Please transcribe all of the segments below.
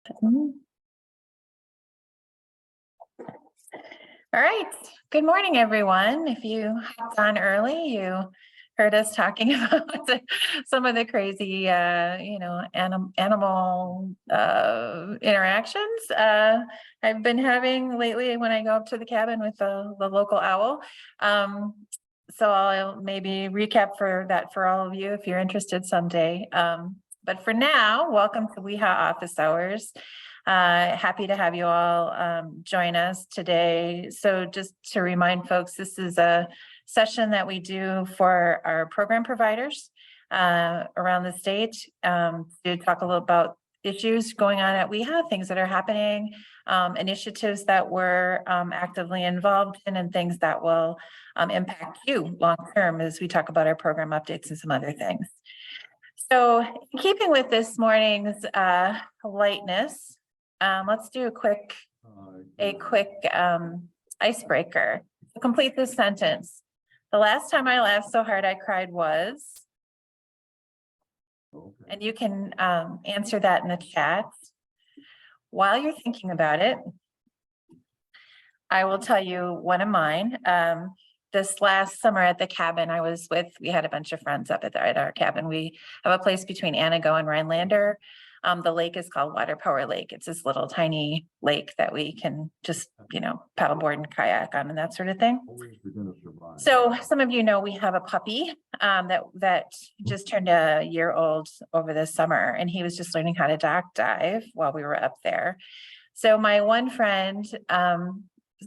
All right. Good morning, everyone. If you hopped on early, you heard us talking about some of the crazy, animal interactions I've been having lately when I go up to the cabin with the local owl. So I'll maybe recap for all of you if you're interested someday. But for now, welcome to WIHA office hours. Happy to have you all join us today. So just to remind folks, this is a session that we do for our program providers around the state to talk a little about issues going on at WIHA, things that are happening, initiatives that we're actively involved in, and things that will impact you long term as we talk about our program updates and some other things. So in keeping with this morning's lightness, let's do a quick icebreaker. To complete this sentence, the last time I laughed so hard I cried was, and you can answer that in the chat. While you're thinking about it, I will tell you one of mine. This last summer at the cabin we had a bunch of friends up at our cabin. We have a place between Anago and Rhinelander. The lake is called Water Power Lake. It's this little tiny lake that we can just, paddleboard and kayak on and that sort of thing. So some of you know we have a puppy that just turned a year old over the summer, and he was just learning how to dock dive while we were up there. So my one friend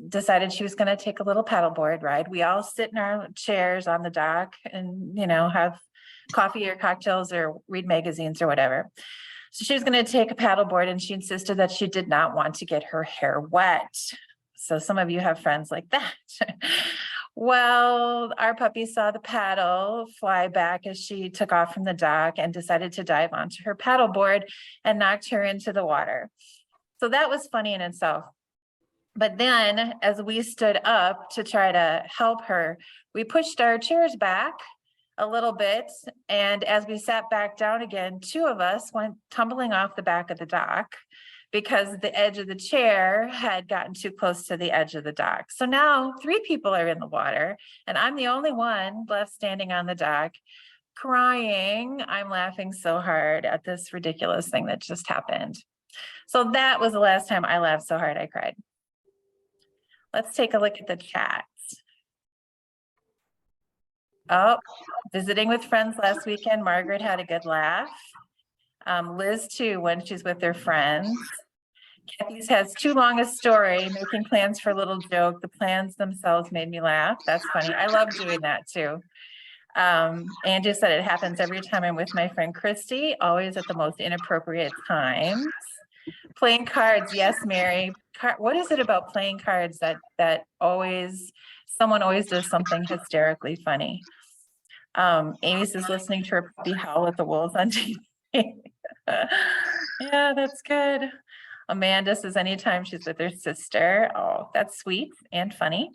decided she was going to take a little paddleboard ride. We all sit in our chairs on the dock and, have coffee or cocktails or read magazines or whatever. So she was going to take a paddleboard, and she insisted that she did not want to get her hair wet. So some of you have friends like that. Well, our puppy saw the paddle fly back as she took off from the dock and decided to dive onto her paddleboard and knocked her into the water. So that was funny in itself. But then as we stood up to try to help her, we pushed our chairs back a little bit. And as we sat back down again, two of us went tumbling off the back of the dock because the edge of the chair had gotten too close to the edge of the dock. So now 3 people are in the water, and I'm the only one left standing on the dock crying. I'm laughing so hard at this ridiculous thing that just happened. So that was the last time I laughed so hard I cried. Let's take a look at the chat. Oh, visiting with friends last weekend. Margaret had a good laugh. Liz too, when she's with her friends. Kathy's has too long a story, making plans for a little joke. The plans themselves made me laugh. That's funny. I love doing that too. Angie said it happens every time I'm with my friend Christy, always at the most inappropriate times. Playing cards, yes, Mary. What is it about playing cards that someone always does something hysterically funny? Amy says listening to her puppy howl at the wolves on TV. Yeah, that's good. Amanda says anytime she's with her sister. Oh, that's sweet and funny.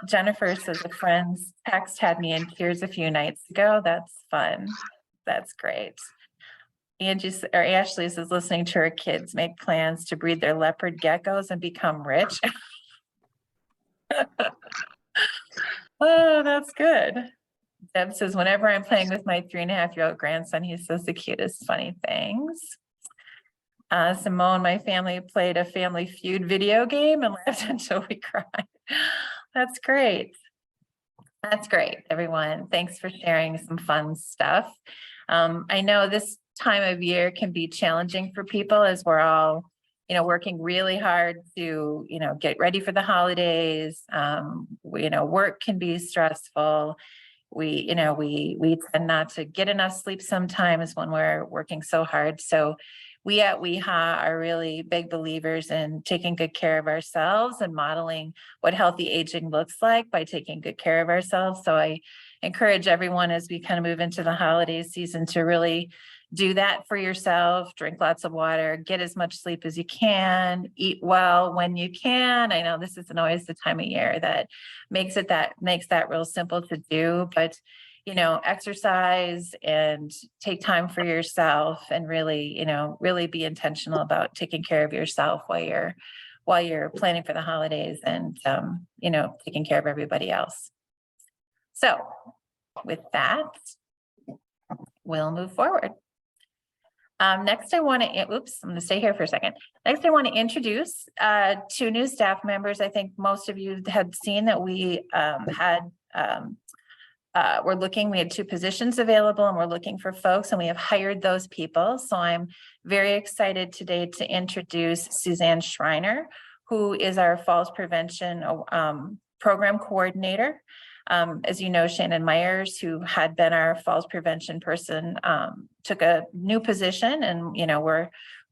Jennifer says a friend's text had me in tears a few nights ago. That's fun. That's great. Ashley says listening to her kids make plans to breed their leopard geckos and become rich. Oh, that's good. Deb says whenever I'm playing with my 3.5-year-old grandson, he says the cutest funny things. Simone, my family played a Family Feud video game and laughed until we cried. That's great. That's great, everyone. Thanks for sharing some fun stuff. I know this time of year can be challenging for people as we're all, working really hard to, get ready for the holidays. Work can be stressful. We tend not to get enough sleep sometimes when we're working so hard. So we at WIHA are really big believers in taking good care of ourselves and modeling what healthy aging looks like by taking good care of ourselves. So I encourage everyone as we kind of move into the holiday season to really do that for yourself. Drink lots of water, get as much sleep as you can, eat well when you can. I know this isn't always the time of year that makes that real simple to do, but exercise and take time for yourself and really, really be intentional about taking care of yourself while you're planning for the holidays and, taking care of everybody else. So with that, we'll move forward. Next, I want to, I'm going to stay here for a second. Next, I want to introduce two new staff members. I think most of you had seen that we we had two positions available and we're looking for folks, and we have hired those people. So I'm very excited today to introduce Suzanne Schreiner, who is our falls prevention program coordinator. As you know, Shannon Myers, who had been our falls prevention person, took a new position, and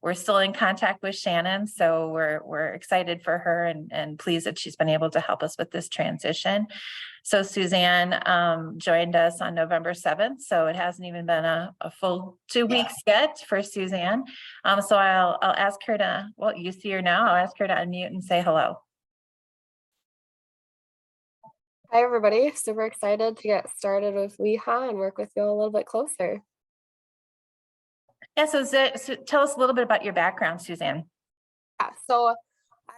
we're still in contact with Shannon, so we're excited for her and pleased that she's been able to help us with this transition. So Suzanne joined us on November 7th, so it hasn't even been a full 2 weeks yet for Suzanne. So I'll ask her to, well, you see her now, I'll ask her to unmute and say hello. Hi, everybody. Super excited to get started with WIHA and work with you a little bit closer. Yeah, so tell us a little bit about your background, Suzanne. Yeah, so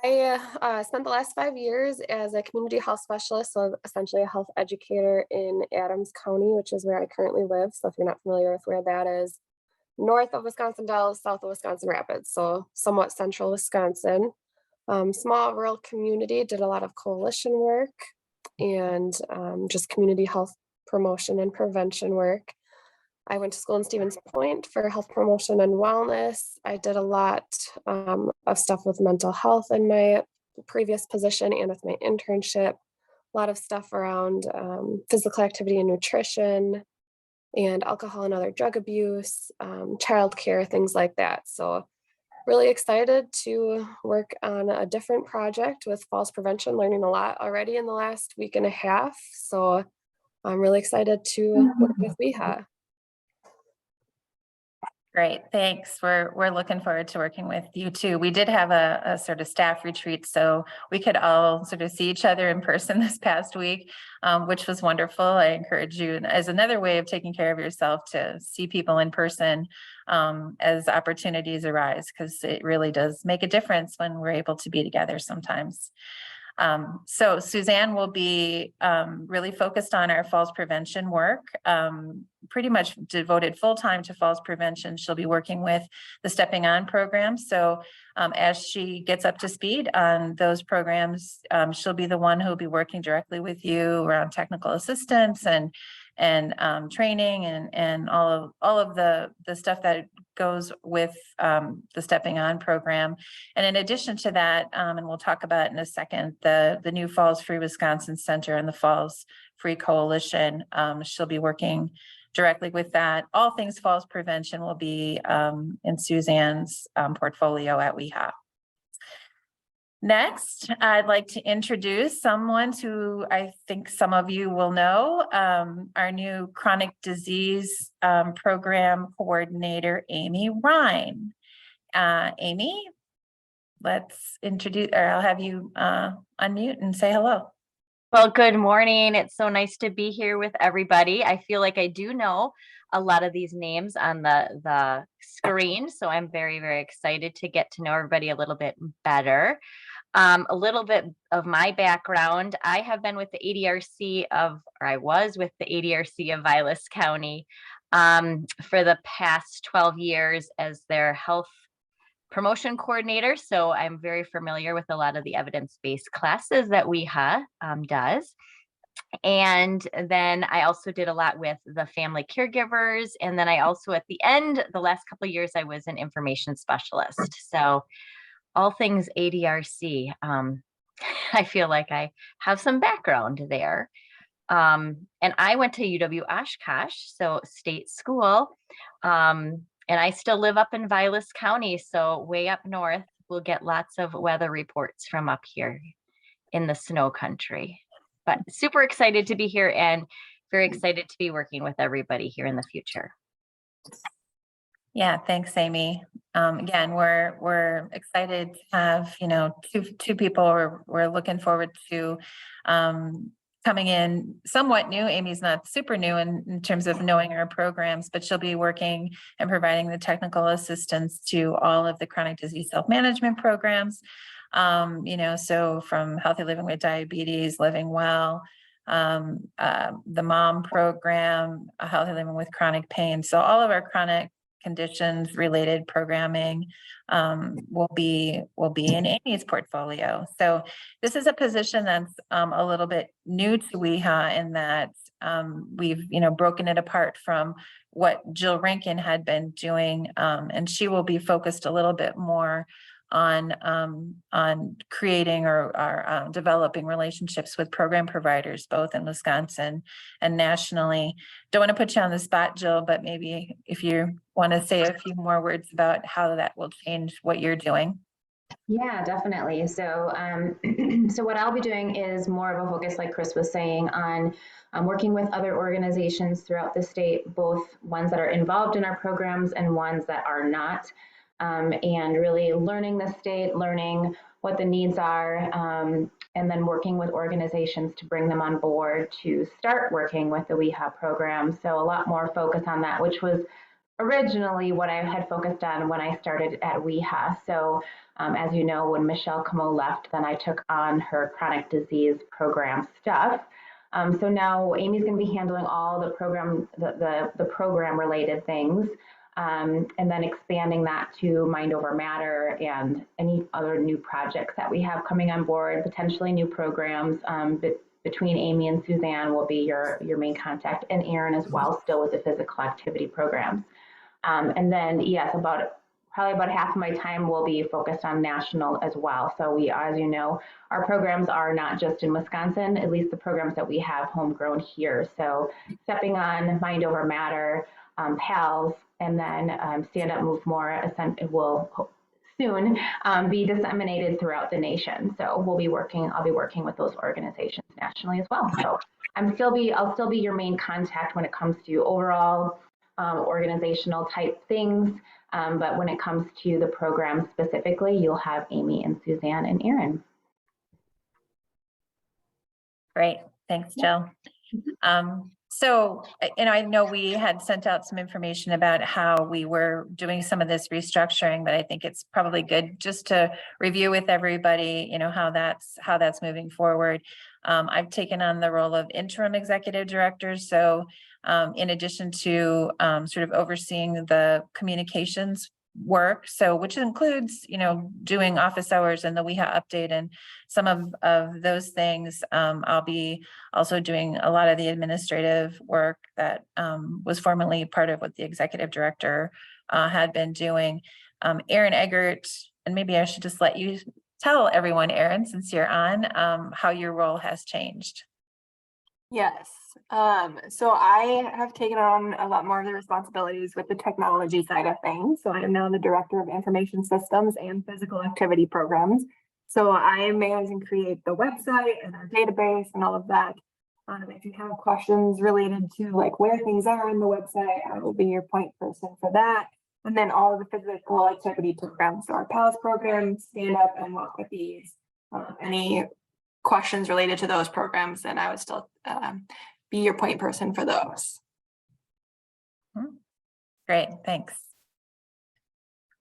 I spent the last 5 years as a community health specialist, so essentially a health educator in Adams County, which is where I currently live. So if you're not familiar with where that is, north of Wisconsin Dells, south of Wisconsin Rapids, so somewhat central Wisconsin. Small rural community, did a lot of coalition work and just community health promotion and prevention work. I went to school in Stevens Point for health promotion and wellness. I did a lot of stuff with mental health in my previous position and with my internship. A lot of stuff around physical activity and nutrition and alcohol and other drug abuse, childcare, things like that. So really excited to work on a different project with falls prevention, learning a lot already in the last week and a half. So I'm really excited to work with WIHA. Great, thanks. We're looking forward to working with you too. We did have a sort of staff retreat, so we could all sort of see each other in person this past week, which was wonderful. I encourage you, as another way of taking care of yourself, to see people in person as opportunities arise, because it really does make a difference when we're able to be together sometimes. So Suzanne will be really focused on our falls prevention work, pretty much devoted full-time to falls prevention. She'll be working with the Stepping On program. So as she gets up to speed on those programs, she'll be the one who'll be working directly with you around technical assistance and training and all of the stuff that goes with the Stepping On program. And in addition to that, and we'll talk about in a second, the new Falls Free Wisconsin Center and the Falls Free Coalition, she'll be working directly with that. All things falls prevention will be in Suzanne's portfolio at WIHA. Next, I'd like to introduce someone who I think some of you will know, our new chronic disease program coordinator, Amy Ryan. Amy, let's introduce, or I'll have you unmute and say hello. Well, good morning. It's so nice to be here with everybody. I feel like I do know a lot of these names on the screen, so I'm very, very excited to get to know everybody a little bit better. A little bit of my background. I have been with the ADRC I was with the ADRC of Vilas County for the past 12 years as their health promotion coordinator. So I'm very familiar with a lot of the evidence-based classes that WIHA does. And then I also did a lot with the family caregivers. And then I also, at the end, the last couple of years, I was an information specialist. So all things ADRC, I feel like I have some background there. And I went to UW Oshkosh, so state school. And I still live up in Vilas County, so way up north. We'll get lots of weather reports from up here in the snow country. But super excited to be here and very excited to be working with everybody here in the future. Yeah, thanks, Amy. Again, we're excited to have two people. We're looking forward to coming in somewhat new. Amy's not super new in terms of knowing our programs, but she'll be working and providing the technical assistance to all of the chronic disease self-management programs. So from healthy living with diabetes, living well, the mom program, healthy living with chronic pain. So all of our chronic conditions related programming will be in Amy's portfolio. So this is a position that's a little bit new to WIHA in that we've broken it apart from what Jill Rankin had been doing, and she will be focused a little bit more on creating or developing relationships with program providers, both in Wisconsin and nationally. Don't want to put you on the spot, Jill, but maybe if you want to say a few more words about how that will change what you're doing. Yeah, definitely. So, so what I'll be doing is more of a focus, like Chris was saying, on working with other organizations throughout the state, both ones that are involved in our programs and ones that are not. And really learning the state, learning what the needs are, and then working with organizations to bring them on board to start working with the WIHA program. So a lot more focus on that, which was originally what I had focused on when I started at WIHA. So as you know, when Michelle Como left, then I took on her chronic disease program stuff. So now Amy's going to be handling all the program related things. And then expanding that to Mind Over Matter and any other new projects that we have coming on board, potentially new programs. Between Amy and Suzanne will be your main contact, and Erin as well, still with the physical activity programs. And then, yes, probably about half of my time will be focused on national as well. So we, as you know, our programs are not just in Wisconsin, at least the programs that we have homegrown here. So stepping on Mind Over Matter, PALS, and then Stand Up, Move More will soon be disseminated throughout the nation. So I'll be working with those organizations nationally as well. So I'll still be your main contact when it comes to overall organizational type things. But when it comes to the program specifically, you'll have Amy and Suzanne and Erin. Great, thanks, Jill. So, I know we had sent out some information about how we were doing some of this restructuring, but I think it's probably good just to review with everybody, how that's moving forward. I've taken on the role of interim executive director. So in addition to sort of overseeing the communications work, so which includes doing office hours and the WIHA update and some of those things. I'll be also doing a lot of the administrative work that was formerly part of what the executive director had been doing. Erin Eggert, and maybe I should just let you tell everyone, Erin, since you're on, how your role has changed. Yes. So I have taken on a lot more of the responsibilities with the technology side of things. So I am now the director of information systems and physical activity programs. So I manage and create the website and our database and all of that. If you have questions related to like where things are on the website, I will be your point person for that. And then all of the physical activity programs, so our PALS program, Stand Up, and Walk with Ease. Any questions related to those programs, then I would still be your point person for those. Great, thanks.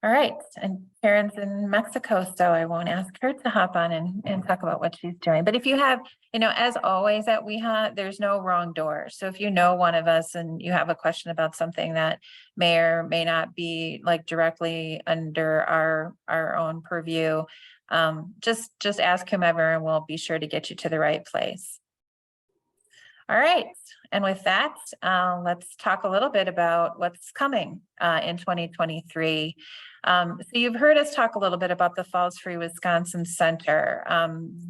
All right, and Karen's in Mexico, so I won't ask her to hop on and talk about what she's doing. But if you have, as always at WIHA, there's no wrong door. So if you know one of us and you have a question about something that may or may not be like directly under our own purview, just ask whomever and we'll be sure to get you to the right place. All right, and with that, let's talk a little bit about what's coming in 2023. So you've heard us talk a little bit about the Falls Free Wisconsin Center.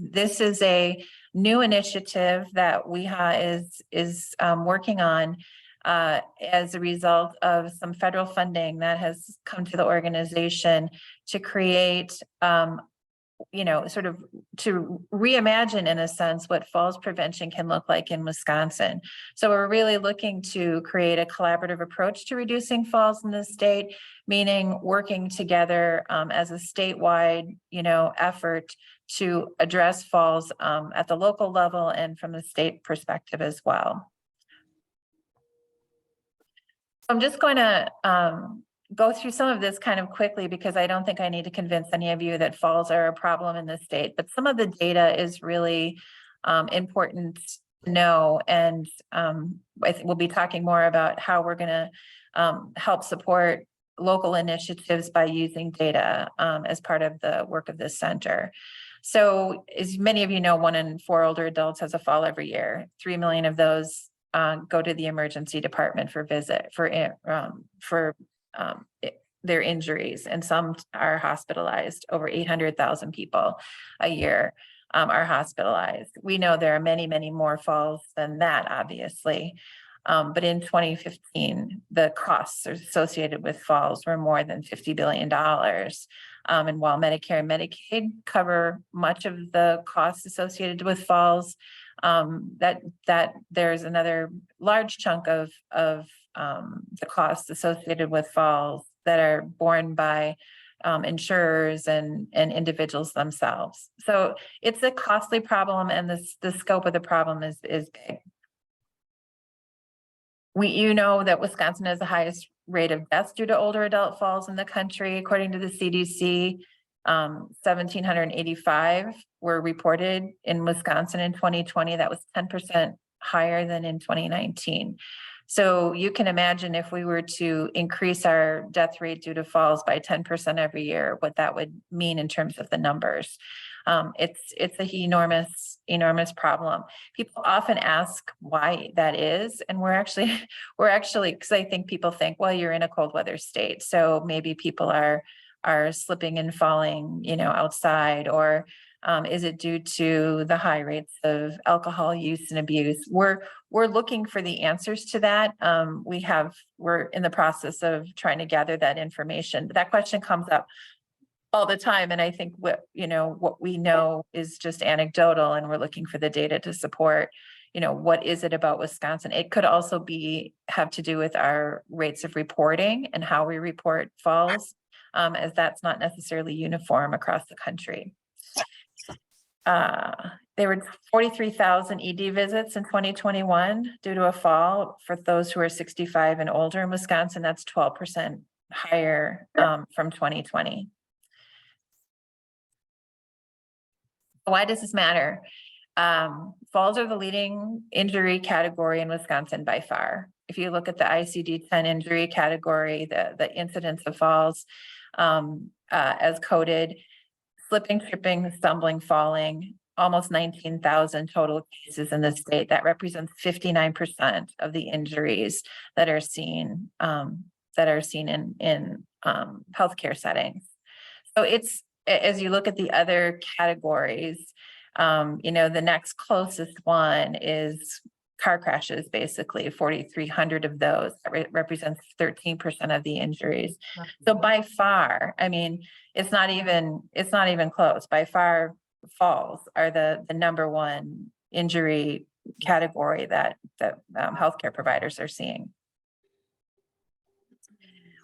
This is a new initiative that WIHA is working on as a result of some federal funding that has come to the organization to create sort of to reimagine in a sense what falls prevention can look like in Wisconsin. So we're really looking to create a collaborative approach to reducing falls in the state, meaning working together as a statewide, effort to address falls at the local level and from the state perspective as well. I'm just going to go through some of this kind of quickly because I don't think I need to convince any of you that falls are a problem in the state, but some of the data is really important to know. And we'll be talking more about how we're going to help support local initiatives by using data as part of the work of this center. So as many of you know, 1 in 4 older adults has a fall every year. 3 million of those go to the emergency department for their injuries, and some are hospitalized. Over 800,000 people a year are hospitalized. We know there are many, many more falls than that, obviously. But in 2015, the costs associated with falls were more than $50 billion. And while Medicare and Medicaid cover much of the costs associated with falls, that there's another large chunk of the costs associated with falls that are borne by insurers and individuals themselves. So it's a costly problem, and the scope of the problem is big. You know that Wisconsin has the highest rate of deaths due to older adult falls in the country. According to the CDC, 1,785 were reported in Wisconsin in 2020. That was 10% higher than in 2019. So you can imagine if we were to increase our death rate due to falls by 10% every year, what that would mean in terms of the numbers. It's an enormous problem. People often ask why that is, and we're actually because I think people think, well, you're in a cold weather state, so maybe people are slipping and falling, outside, or is it due to the high rates of alcohol use and abuse? We're looking for the answers to that. We're in the process of trying to gather that information. But that question comes up all the time, and I think what we know is just anecdotal, and we're looking for the data to support. What is it about Wisconsin? It could also have to do with our rates of reporting and how we report falls, as that's not necessarily uniform across the country. There were 43,000 ED visits in 2021 due to a fall for those who are 65 and older in Wisconsin. That's 12% higher from 2020. Why does this matter? Falls are the leading injury category in Wisconsin by far. If you look at the ICD-10 injury category, the incidence of falls as coded, slipping, tripping, stumbling, falling, almost 19,000 total cases in the state. That represents 59% of the injuries that are seen in healthcare settings. So it's, as you look at the other categories, the next closest one is car crashes, basically 4,300 of those. That represents 13% of the injuries. So by far, it's not even close. By far, falls are the number one injury category that healthcare providers are seeing.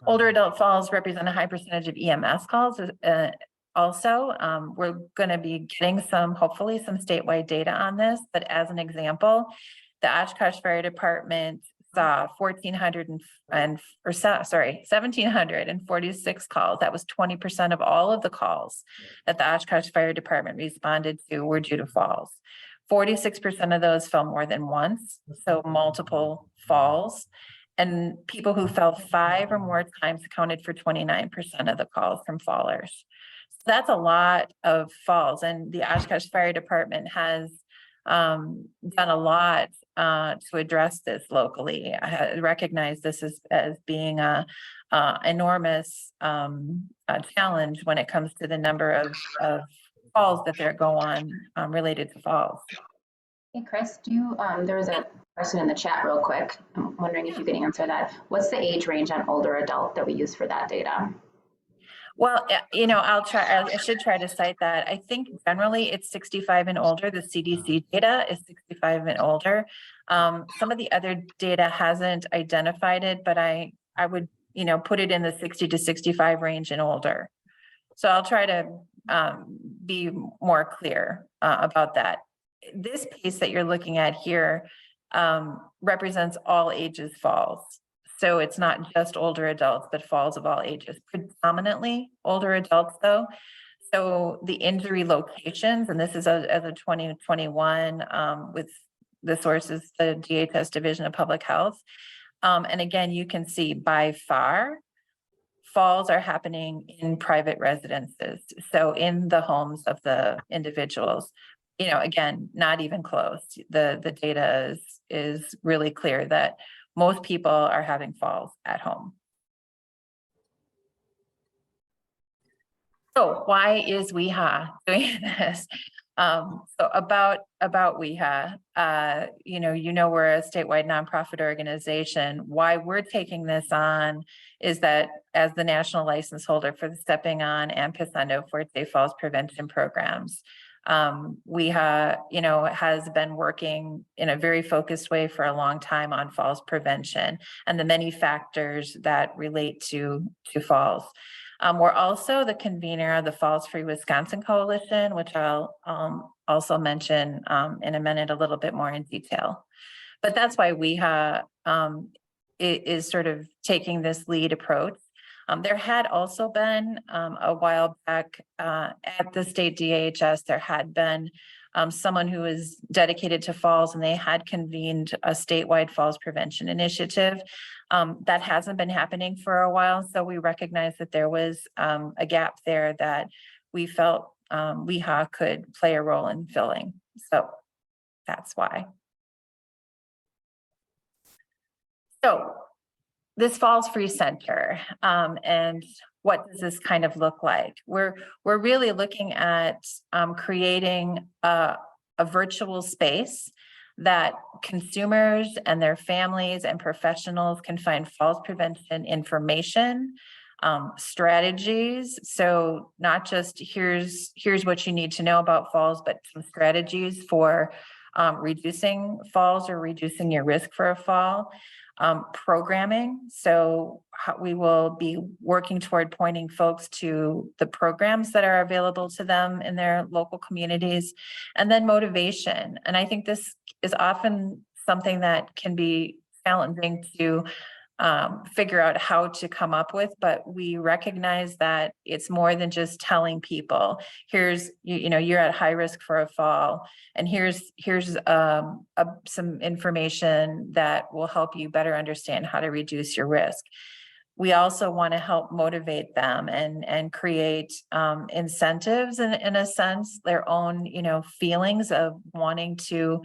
Older adult falls represent a high percentage of EMS calls. Also, we're going to be getting hopefully some statewide data on this, but as an example, the Oshkosh Fire Department saw 1,746 calls. That was 20% of all of the calls that the Oshkosh Fire Department responded to were due to falls. 46% of those fell more than once, so multiple falls. And people who fell 5 or more times accounted for 29% of the calls from fallers. So that's a lot of falls, and the Oshkosh Fire Department has done a lot to address this locally. I recognize this as being a enormous challenge when it comes to the number of falls that go on related to falls. Hey, Chris, there was a question in the chat real quick. I'm wondering if you can answer that. What's the age range on older adult that we use for that data? Well, I'll try, I should try to cite that. I think generally it's 65 and older. The CDC data is 65 and older. Some of the other data hasn't identified it, but I would, put it in the 60 to 65 range and older. So I'll try to be more clear about that. This piece that you're looking at here represents all ages falls. So it's not just older adults, but falls of all ages, predominantly older adults though. So the injury locations, and this is as a 2021 with the sources, the DHS Division of Public Health. And again, you can see by far, falls are happening in private residences. So in the homes of the individuals, again, not even close. The data is really clear that most people are having falls at home. So why is WIHA doing this? So about WIHA, we're a statewide nonprofit organization. Why we're taking this on is that as the national license holder for the Stepping On and Pasando Fuerte Falls prevention programs, WIHA, has been working in a very focused way for a long time on falls prevention and the many factors that relate to falls. We're also the convener of the Falls Free Wisconsin Coalition, which I'll also mention in a minute a little bit more in detail. But that's why WIHA is sort of taking this lead approach. There had also been a while back at the state DHS, there had been someone who was dedicated to falls, and they had convened a statewide falls prevention initiative. That hasn't been happening for a while, so we recognize that there was a gap there that we felt WIHA could play a role in filling. So that's why. So this Falls Free Center, and what does this kind of look like? We're really looking at creating a virtual space that consumers and their families and professionals can find falls prevention information, strategies. So not just here's what you need to know about falls, but some strategies for reducing falls or reducing your risk for a fall. Programming. So we will be working toward pointing folks to the programs that are available to them in their local communities, and then motivation. And I think this is often something that can be challenging to figure out how to come up with, but we recognize that it's more than just telling people, here's, you're at high risk for a fall, and here's some information that will help you better understand how to reduce your risk. We also want to help motivate them and create incentives in a sense, their own, feelings of wanting to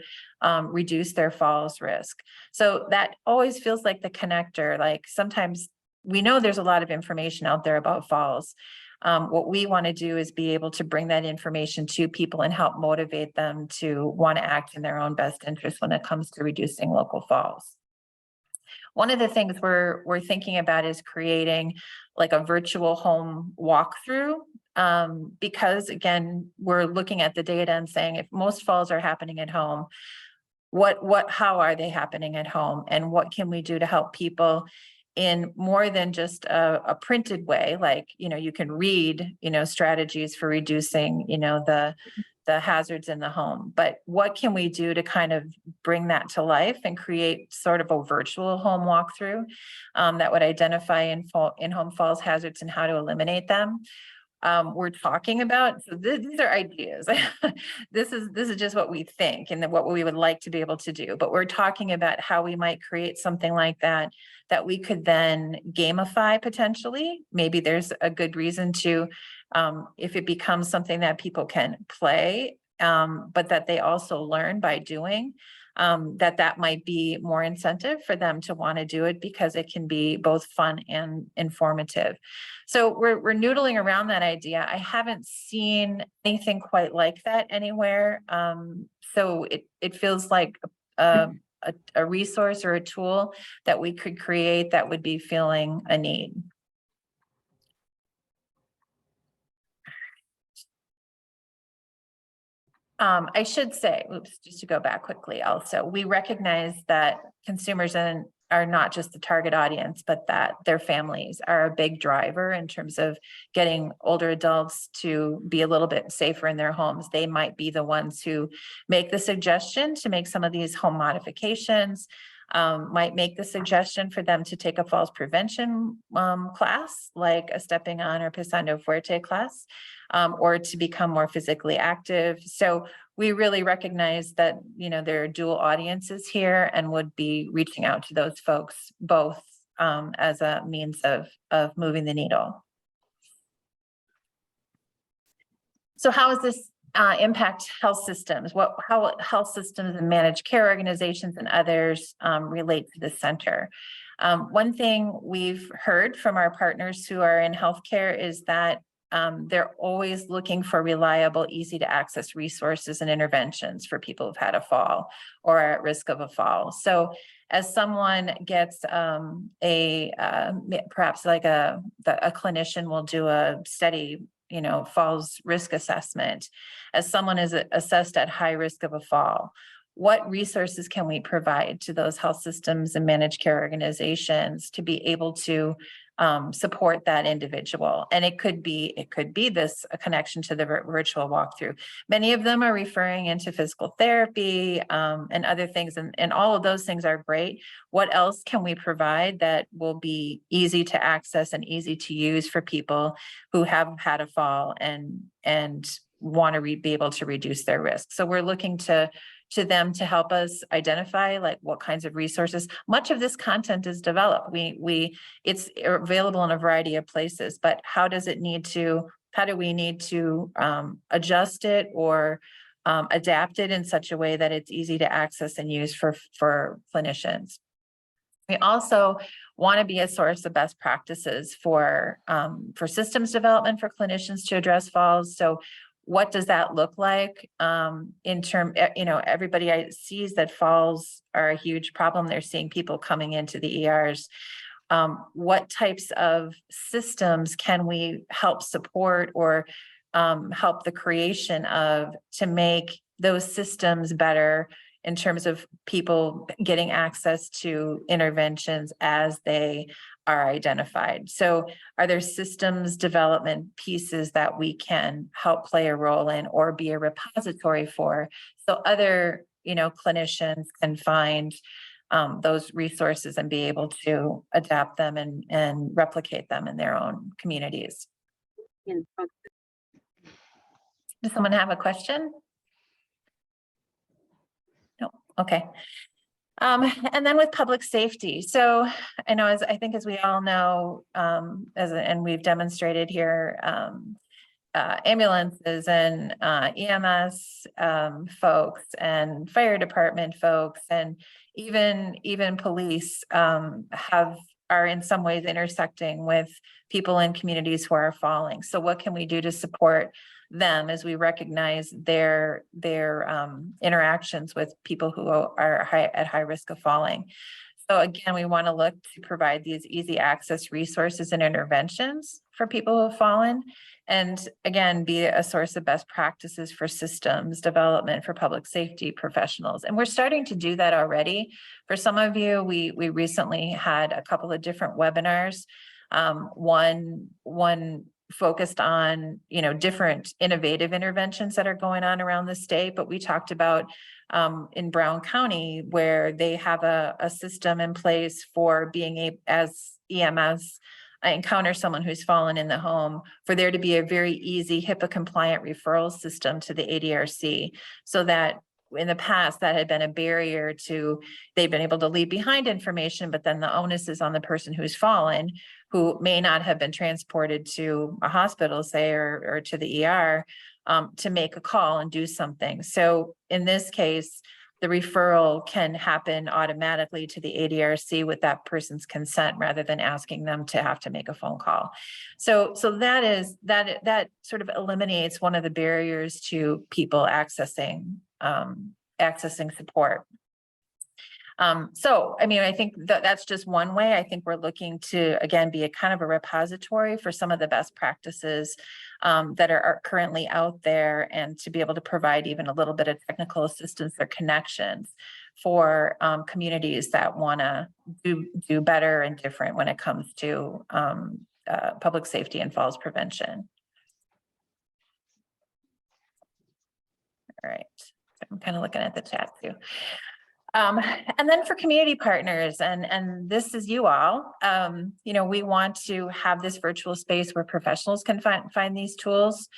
reduce their falls risk. So that always feels like the connector. Like sometimes we know there's a lot of information out there about falls. What we want to do is be able to bring that information to people and help motivate them to want to act in their own best interest when it comes to reducing local falls. One of the things we're thinking about is creating like a virtual home walkthrough, because again, we're looking at the data and saying if most falls are happening at home, how are they happening at home, and what can we do to help people in more than just a printed way, like, you can read, strategies for reducing, the hazards in the home, but what can we do to kind of bring that to life and create sort of a virtual home walkthrough that would identify in-home falls hazards and how to eliminate them. We're talking about, so these are ideas. This is just what we think and what we would like to be able to do, but we're talking about how we might create something like that we could then gamify potentially. Maybe there's a good reason to, if it becomes something that people can play, but that they also learn by doing, that might be more incentive for them to want to do it because it can be both fun and informative. So we're noodling around that idea. I haven't seen anything quite like that anywhere. So it feels like a resource or a tool that we could create that would be filling a need. I should say, oops, just to go back quickly also, we recognize that consumers are not just the target audience, but that their families are a big driver in terms of getting older adults to be a little bit safer in their homes. They might be the ones who make the suggestion to make some of these home modifications, might make the suggestion for them to take a falls prevention class, like a stepping on or pisando fuerte class, or to become more physically active. So we really recognize that, you know, there are dual audiences here and would be reaching out to those folks both as a means of moving the needle. So how does this impact health systems? How health systems and managed care organizations and others relate to the center? One thing we've heard from our partners who are in healthcare is that they're always looking for reliable, easy to access resources and interventions for people who've had a fall or are at risk of a fall. So as someone gets perhaps like a clinician will do a study, you know, falls risk assessment, as someone is assessed at high risk of a fall, what resources can we provide to those health systems and managed care organizations to be able to support that individual? And it could be this a connection to the virtual walkthrough. Many of them are referring into physical therapy and other things, and all of those things are great. What else can we provide that will be easy to access and easy to use for people who have had a fall and want to be able to reduce their risk? So we're looking to them to help us identify like what kinds of resources. Much of this content is developed. It's available in a variety of places, but how do we need to adjust it or adapt it in such a way that it's easy to access and use for clinicians? We also want to be a source of best practices for systems development for clinicians to address falls. So what does that look like in term, you know, everybody sees that falls are a huge problem. They're seeing people coming into the ERs. What types of systems can we help support or help the creation of to make those systems better in terms of people getting access to interventions as they are identified? So are there systems development pieces that we can help play a role in or be a repository for, so other, you know, clinicians can find those resources and be able to adapt them and replicate them in their own communities? Does someone have a question? No. Okay. And then with public safety. So I know, as we all know, and we've demonstrated here, ambulances and EMS folks and fire department folks and even police are in some ways intersecting with people in communities who are falling. So what can we do to support them as we recognize their interactions with people who are at high risk of falling? So again, we want to look to provide these easy access resources and interventions for people who have fallen, and again, be a source of best practices for systems development for public safety professionals. And we're starting to do that already. For some of you, we recently had a couple of different webinars. One focused on, you know, different innovative interventions that are going on around the state, but we talked about in Brown County, where they have a system in place for being as EMS encounter someone who's fallen in the home, for there to be a very easy HIPAA compliant referral system to the ADRC, so that in the past that had been a barrier to, they've been able to leave behind information, but then the onus is on the person who's fallen, who may not have been transported to a hospital, say, or to the ER, to make a call and do something. So in this case, the referral can happen automatically to the ADRC with that person's consent, rather than asking them to have to make a phone call. So that sort of eliminates one of the barriers to people accessing support. So, I mean, I think that that's just one way. I think we're looking to, again, be a kind of a repository for some of the best practices that are currently out there, and to be able to provide even a little bit of technical assistance or connections for communities that want to do better and different when it comes to public safety and falls prevention. All right, I'm kind of looking at the chat too. And then for community partners, and this is you all, you know, we want to have this virtual space where professionals can find these tools,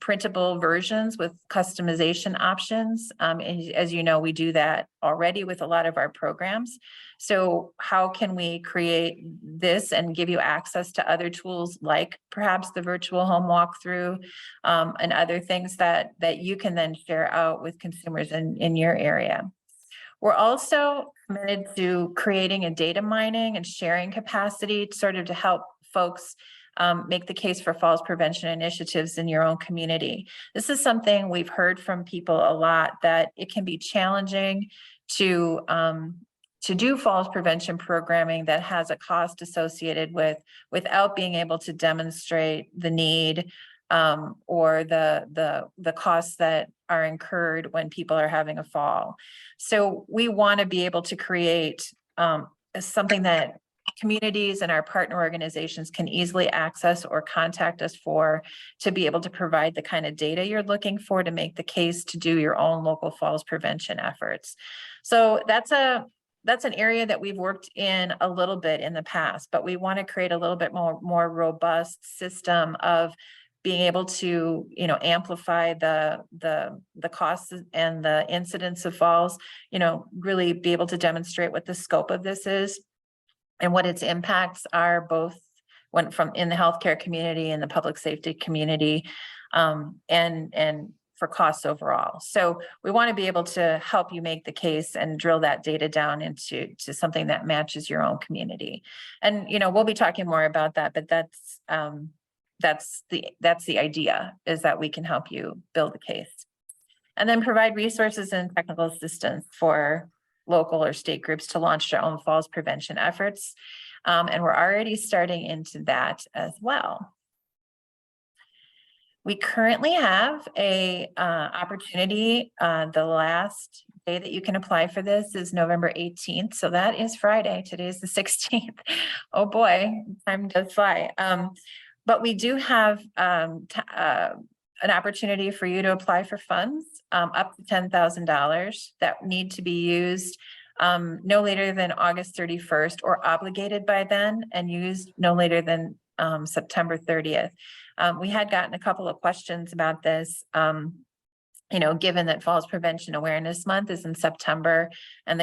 printable versions with customization options. And as you know, we do that already with a lot of our programs. So how can we create this and give you access to other tools, like perhaps the virtual home walkthrough, and other things that you can then share out with consumers in your area. We're also committed to creating a data mining and sharing capacity sort of to help folks make the case for falls prevention initiatives in your own community. This is something we've heard from people a lot, that it can be challenging to do falls prevention programming that has a cost associated without being able to demonstrate the need or the costs that are incurred when people are having a fall. So we want to be able to create something that communities and our partner organizations can easily access or contact us for, to be able to provide the kind of data you're looking for to make the case to do your own local falls prevention efforts. So that's an area that we've worked in a little bit in the past, but we want to create a little bit more robust system of being able to, you know, amplify the costs and the incidence of falls, you know, really be able to demonstrate what the scope of this is and what its impacts are, both when from in the healthcare community and the public safety community, and for costs overall. So we want to be able to help you make the case and drill that data down into something that matches your own community. And, you know, we'll be talking more about that, but that's the idea, is that we can help you build the case. And then provide resources and technical assistance for local or state groups to launch their own falls prevention efforts. And we're already starting into that as well. We currently have a opportunity. The last day that you can apply for this is November 18th. So that is Friday. Today is the 16th. Oh boy, time does fly. But we do have an opportunity for you to apply for funds up to $10,000 that need to be used no later than August 31st, or obligated by then and used no later than September 30th. We had gotten a couple of questions about this, you know, given that Falls Prevention Awareness Month is in September, and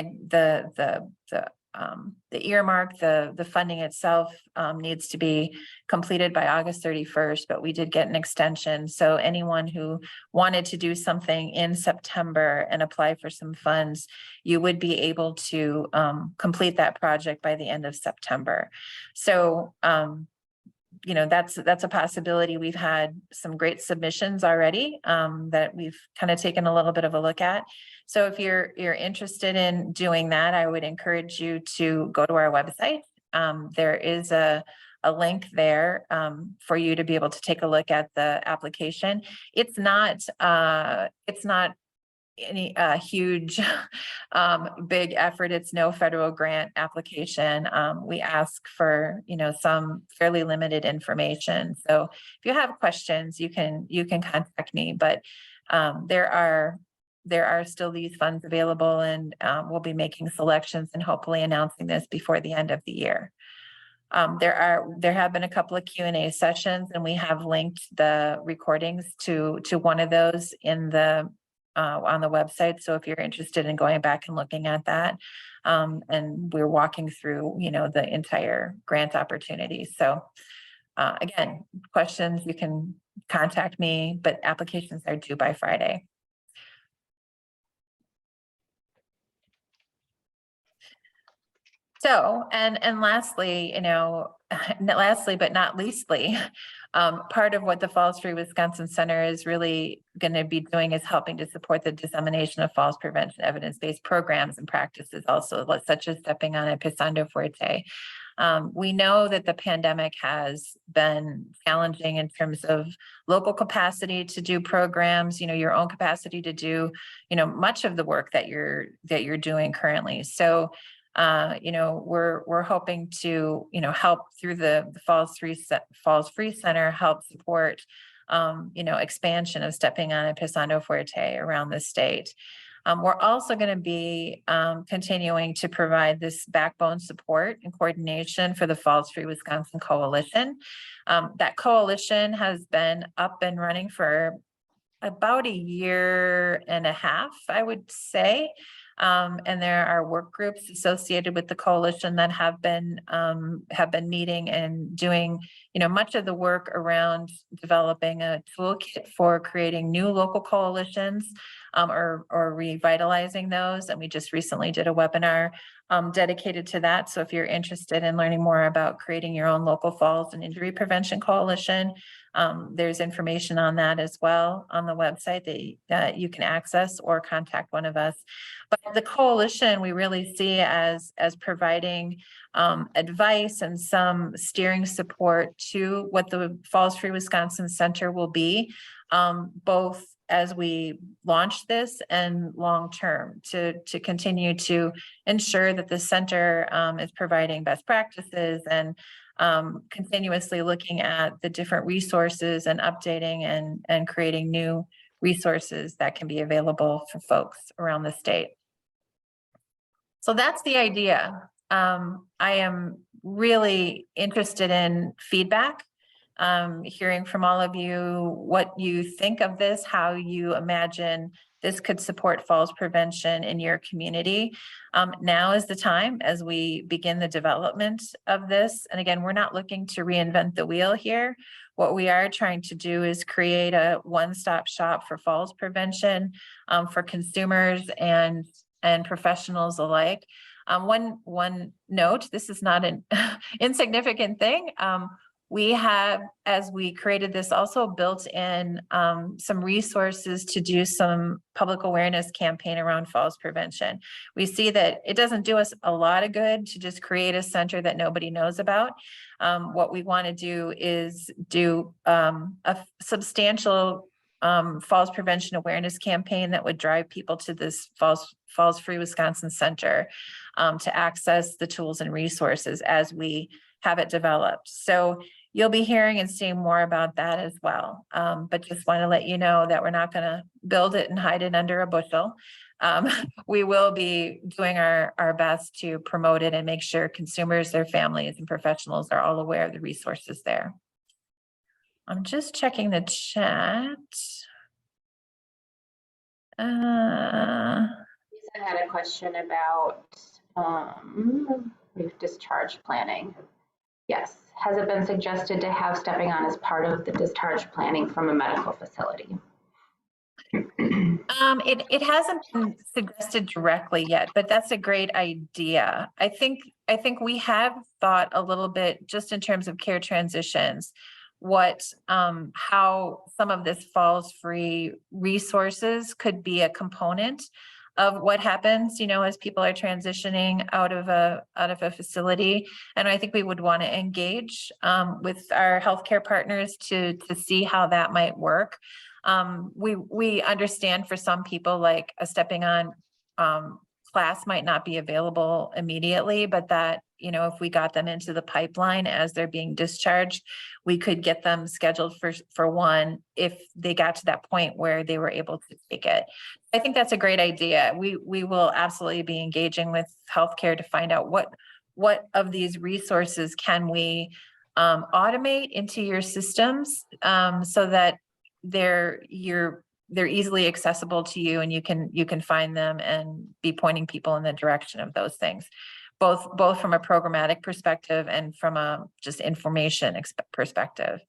the earmark, the funding itself needs to be completed by August 31st, but we did get an extension. So anyone who wanted to do something in September and apply for some funds, you would be able to complete that project by the end of September. So, you know, that's a possibility. We've had some great submissions already that we've kind of taken a little bit of a look at. So if you're interested in doing that, I would encourage you to go to our website. There is a link there for you to be able to take a look at the application. It's not any huge big effort. It's no federal grant application. We ask for, you know, some fairly limited information. So if you have questions, you can contact me, but there are still these funds available, and we'll be making selections and hopefully announcing this before the end of the year. There have been a couple of Q&A sessions, and we have linked the recordings to one of those in the on the website. So if you're interested in going back and looking at that, and we're walking through, you know, the entire grant opportunity. So again, questions, you can contact me, but applications are due by Friday. So, and lastly, lastly, but not leastly, part of what the Falls Free Wisconsin Center is really going to be doing is helping to support the dissemination of falls prevention evidence-based programs and practices also, such as stepping on a Pisando Fuerte. We know that the pandemic has been challenging in terms of local capacity to do programs, your own capacity to do, much of the work that you're doing currently. So, we're hoping to, help through the Falls Free Center, help support, expansion of stepping on a Pisando Fuerte around the state. We're also going to be continuing to provide this backbone support and coordination for the Falls Free Wisconsin Coalition. That coalition has been up and running for about a year and a half, I would say. And there are work groups associated with the coalition that have been meeting and doing, much of the work around developing a toolkit for creating new local coalitions, or revitalizing those. And we just recently did a webinar dedicated to that. So if you're interested in learning more about creating your own local falls and injury prevention coalition, there's information on that as well on the website that you can access or contact one of us. But the coalition we really see as providing advice and some steering support to what the Falls Free Wisconsin Center will be, both as we launch this and long term to continue to ensure that the center is providing best practices and continuously looking at the different resources and updating and creating new resources that can be available for folks around the state. So that's the idea. I am really interested in feedback, hearing from all of you what you think of this, how you imagine this could support falls prevention in your community. Now is the time as we begin the development of this. And again, we're not looking to reinvent the wheel here. What we are trying to do is create a one-stop shop for falls prevention for consumers and professionals alike. One note, this is not an insignificant thing. We have, as we created this, also built in some resources to do some public awareness campaign around falls prevention. We see that it doesn't do us a lot of good to just create a center that nobody knows about. What we want to do is do a substantial falls prevention awareness campaign that would drive people to this Falls Free Wisconsin Center to access the tools and resources as we have it developed. So you'll be hearing and seeing more about that as well. But just want to let you know that we're not going to build it and hide it under a bushel. We will be doing our best to promote it and make sure consumers, their families, and professionals are all aware of the resources there. I'm just checking the chat. Lisa had a question about discharge planning. Yes. Has it been suggested to have stepping on as part of the discharge planning from a medical facility? It hasn't been suggested directly yet, but that's a great idea. I think we have thought a little bit just in terms of care transitions, how some of this falls free resources could be a component of what happens, as people are transitioning out of a facility. And I think we would want to engage with our healthcare partners to see how that might work. We understand for some people, like a stepping on class might not be available immediately, but that, if we got them into the pipeline as they're being discharged, we could get them scheduled for one if they got to that point where they were able to take it. I think that's a great idea. We will absolutely be engaging with healthcare to find out what of these resources can we automate into your systems so that they're easily accessible to you and you can find them and be pointing people in the direction of those things, both from a programmatic perspective and from a just information perspective.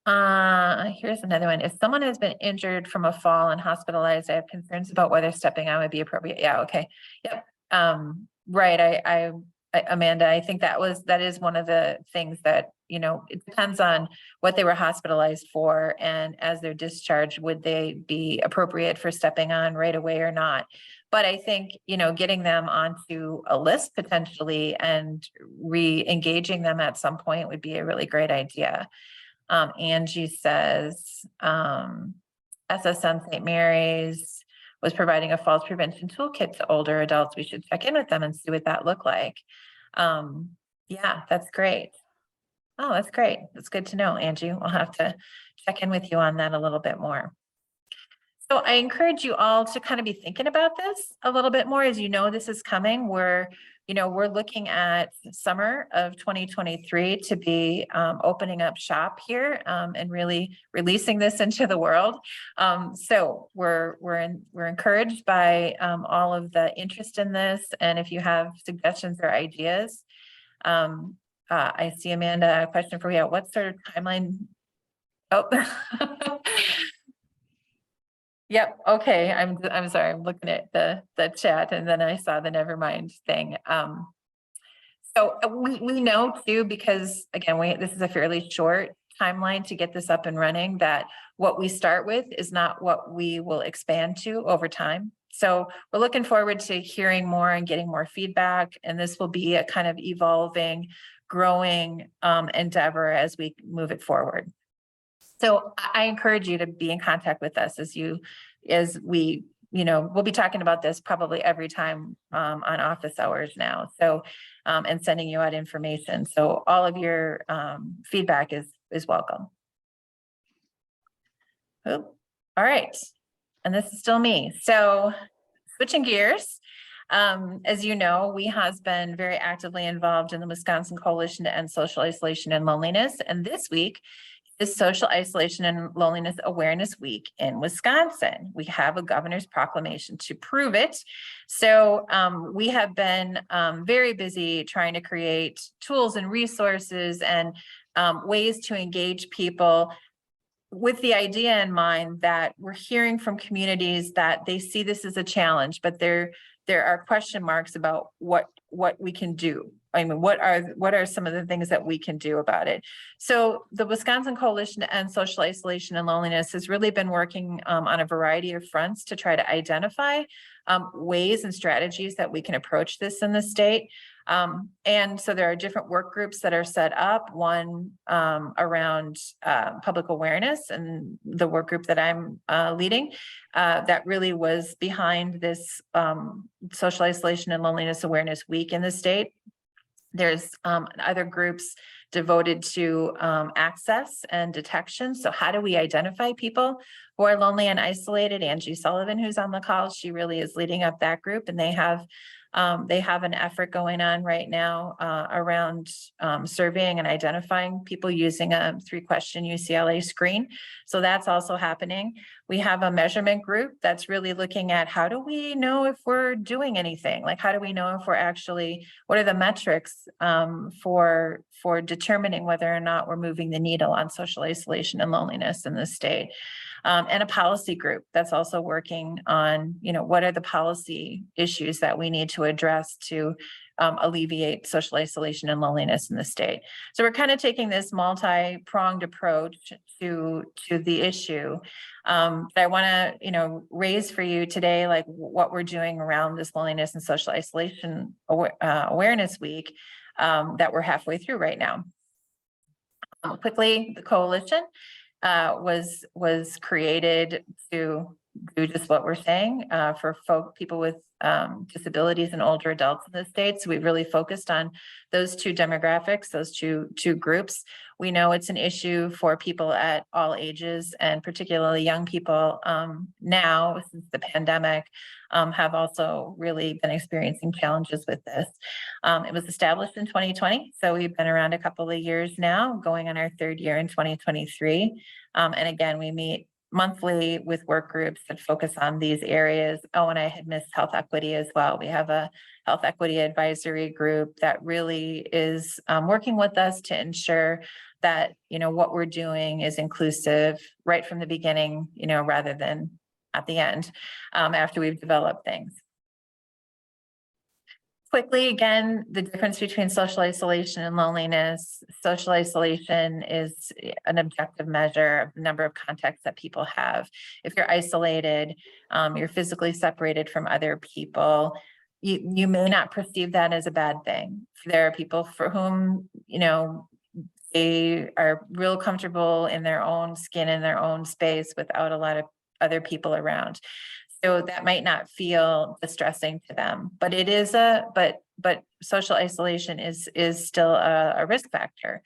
Here's another one. If someone has been injured from a fall and hospitalized, I have concerns about whether stepping on would be appropriate. Yeah, okay. Yep. Right, Amanda, I think that is one of the things that, you know, it depends on what they were hospitalized for, and as they're discharged, would they be appropriate for stepping on right away or not? But I think, you know, getting them onto a list potentially and re-engaging them at some point would be a really great idea. Angie says, SSM St. Mary's was providing a falls prevention toolkit to older adults. We should check in with them and see what that looked like. Yeah, that's great. Oh, that's great. That's good to know, Angie. We'll have to check in with you on that a little bit more. So I encourage you all to kind of be thinking about this a little bit more. As you know, this is coming. We're looking at summer of 2023 to be opening up shop here and really releasing this into the world. So we're encouraged by all of the interest in this. And if you have suggestions or ideas, I see Amanda, a question for you. What sort of timeline? Oh. Yep. Okay. I'm sorry. I'm looking at the chat and then I saw the never mind thing. So we know too, because again, this is a fairly short timeline to get this up and running, that what we start with is not what we will expand to over time. So we're looking forward to hearing more and getting more feedback. And this will be a kind of evolving, growing endeavor as we move it forward. So I encourage you to be in contact with us as we, we'll be talking about this probably every time on office hours now. So, and sending you out information. So all of your feedback is welcome. Oh, all right. And this is still me. So switching gears. As you know, WIHA has been very actively involved in the Wisconsin Coalition to End Social Isolation and Loneliness. And this week is Social Isolation and Loneliness Awareness Week in Wisconsin. We have a governor's proclamation to prove it. So we have been very busy trying to create tools and resources and ways to engage people with the idea in mind that we're hearing from communities that they see this as a challenge, but there are question marks about what we can do. I mean, what are some of the things that we can do about it? So the Wisconsin Coalition to End Social Isolation and Loneliness has really been working on a variety of fronts to try to identify ways and strategies that we can approach this in the state. And so there are different work groups that are set up, one around public awareness, and the work group that I'm leading that really was behind this Social Isolation and Loneliness Awareness Week in the state. There's other groups devoted to access and detection. So how do we identify people who are lonely and isolated? Angie Sullivan, who's on the call, she really is leading up that group, and they have an effort going on right now around surveying and identifying people using a 3-question UCLA screen. So that's also happening. We have a measurement group that's really looking at how do we know if we're doing anything? Like, how do we know if we're actually, what are the metrics for determining whether or not we're moving the needle on social isolation and loneliness in the state? And a policy group that's also working on, what are the policy issues that we need to address to alleviate social isolation and loneliness in the state. So we're kind of taking this multi-pronged approach to the issue. That I want to, raise for you today, like what we're doing around this loneliness and social isolation awareness week that we're halfway through right now. Quickly, the coalition was created to do just what we're saying for people with disabilities and older adults in the state. So we've really focused on those two demographics, those two groups. We know it's an issue for people at all ages, and particularly young people now since the pandemic have also really been experiencing challenges with this. It was established in 2020, so we've been around a couple of years now, going on our 3rd year in 2023. And again, we meet monthly with work groups that focus on these areas. Oh, and I had missed health equity as well. We have a health equity advisory group that really is working with us to ensure that, what we're doing is inclusive right from the beginning, rather than at the end, after we've developed things. quickly, again, the difference between social isolation and loneliness. Social isolation is an objective measure of the number of contacts that people have. If you're isolated, you're physically separated from other people. You may not perceive that as a bad thing. There are people for whom, they are real comfortable in their own skin, in their own space without a lot of other people around. So that might not feel distressing to them, but it is but social isolation is still a risk factor.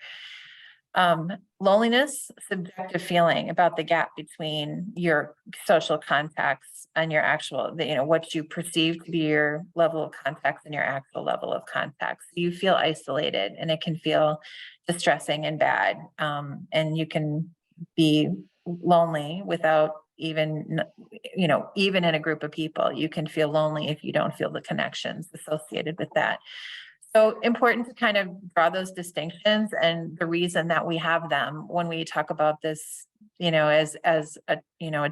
Loneliness, subjective feeling about the gap between your social contacts and your actual, what you perceive to be your level of contacts and your actual level of contacts. You feel isolated and it can feel distressing and bad. And you can be lonely without even in a group of people, you can feel lonely if you don't feel the connections associated with that. So important to kind of draw those distinctions, and the reason that we have them when we talk about this, as a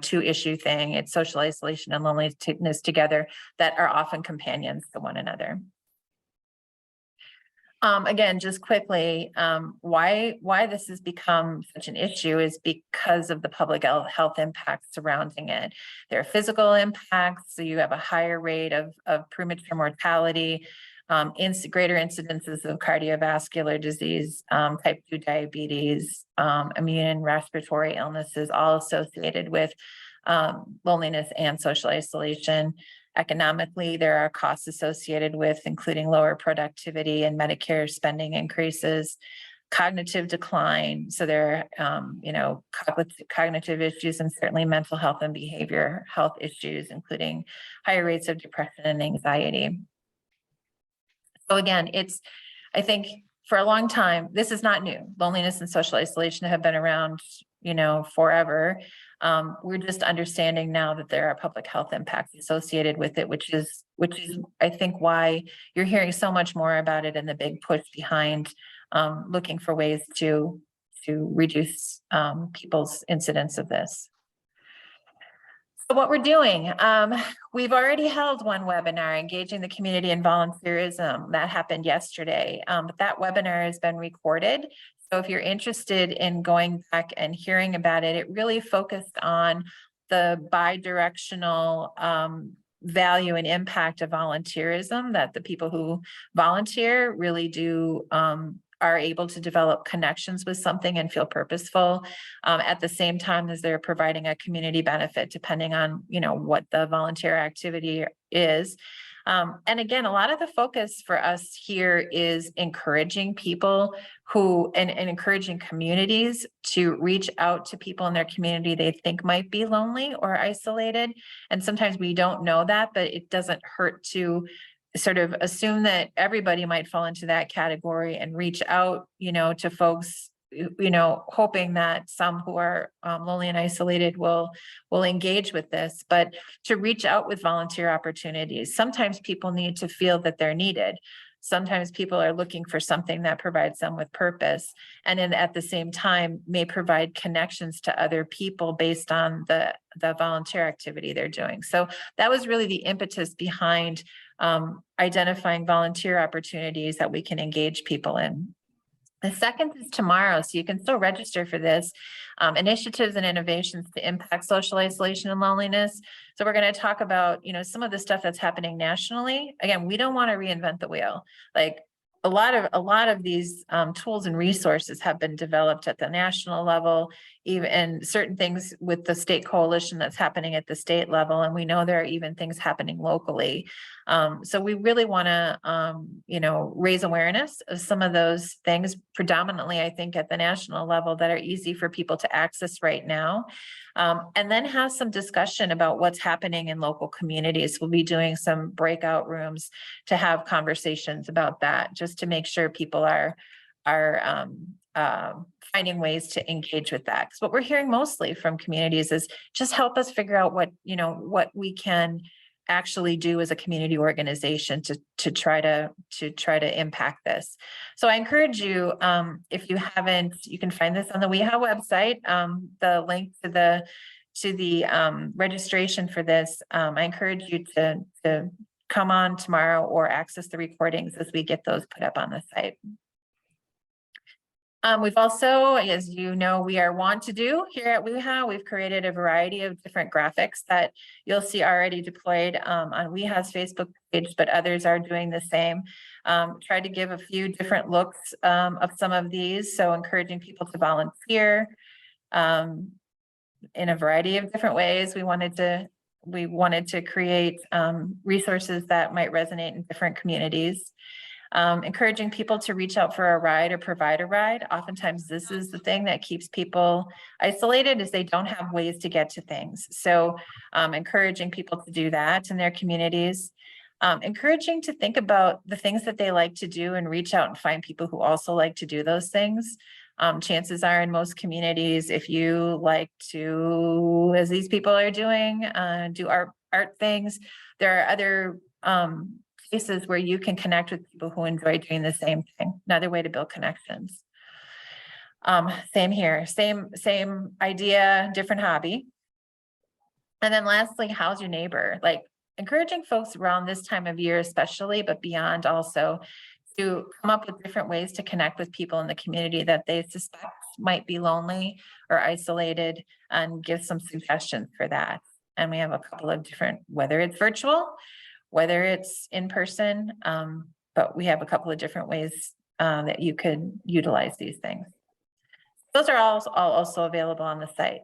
two issue thing. It's social isolation and loneliness together that are often companions to one another. Again, just quickly, why this has become such an issue is because of the public health impacts surrounding it. There are physical impacts, so you have a higher rate of premature mortality, greater incidences of cardiovascular disease, type 2 diabetes, immune and respiratory illnesses, all associated with loneliness and social isolation. Economically, there are costs associated with including lower productivity and Medicare spending increases, cognitive decline. So there are, cognitive issues and certainly mental health and behavior health issues, including higher rates of depression and anxiety. So again, I think for a long time, this is not new. Loneliness and social isolation have been around, forever. We're just understanding now that there are public health impacts associated with it, which is, I think, why you're hearing so much more about it and the big push behind looking for ways to reduce people's incidence of this. So what we're doing, we've already held one webinar, Engaging the Community in Volunteerism. That happened yesterday, but that webinar has been recorded. So if you're interested in going back and hearing about it, it really focused on the bi-directional value and impact of volunteerism, that the people who volunteer really do are able to develop connections with something and feel purposeful at the same time as they're providing a community benefit, depending on, what the volunteer activity is. And again, a lot of the focus for us here is encouraging people and encouraging communities to reach out to people in their community they think might be lonely or isolated. And sometimes we don't know that, but it doesn't hurt to sort of assume that everybody might fall into that category and reach out, to folks, hoping that some who are lonely and isolated will engage with this, but to reach out with volunteer opportunities. Sometimes people need to feel that they're needed. Sometimes people are looking for something that provides them with purpose, and then at the same time may provide connections to other people based on the volunteer activity they're doing. So that was really the impetus behind identifying volunteer opportunities that we can engage people in. The second is tomorrow, so you can still register for this, initiatives and innovations to impact social isolation and loneliness. So we're going to talk about, some of the stuff that's happening nationally. Again, we don't want to reinvent the wheel. Like a lot of these tools and resources have been developed at the national level, even certain things with the state coalition that's happening at the state level. And we know there are even things happening locally. So we really want to, raise awareness of some of those things, predominantly, I think, at the national level, that are easy for people to access right now. And then have some discussion about what's happening in local communities. We'll be doing some breakout rooms to have conversations about that, just to make sure people are finding ways to engage with that. Because what we're hearing mostly from communities is just help us figure out what we can actually do as a community organization to try to impact this. So I encourage you, if you haven't, you can find this on the WIHA website, the link to the registration for this. I encourage you to come on tomorrow or access the recordings as we get those put up on the site. We've also, as you know, we are want to do here at WIHA, we've created a variety of different graphics that you'll see already deployed on WIHA's Facebook page, but others are doing the same. Try to give a few different looks of some of these, so encouraging people to volunteer in a variety of different ways. We wanted to create resources that might resonate in different communities. Encouraging people to reach out for a ride or provide a ride. Oftentimes this is the thing that keeps people isolated, is they don't have ways to get to things. So encouraging people to do that in their communities. Encouraging to think about the things that they like to do and reach out and find people who also like to do those things. Chances are in most communities, if you like to, as these people are doing, do art things, there are other places where you can connect with people who enjoy doing the same thing. Another way to build connections. Same here, same idea, different hobby. And then lastly, how's your neighbor? Like encouraging folks around this time of year, especially, but beyond also, to come up with different ways to connect with people in the community that they suspect might be lonely or isolated, and give some suggestions for that. And we have a couple of different, whether it's virtual, whether it's in person, but we have a couple of different ways that you could utilize these things. Those are all also available on the site.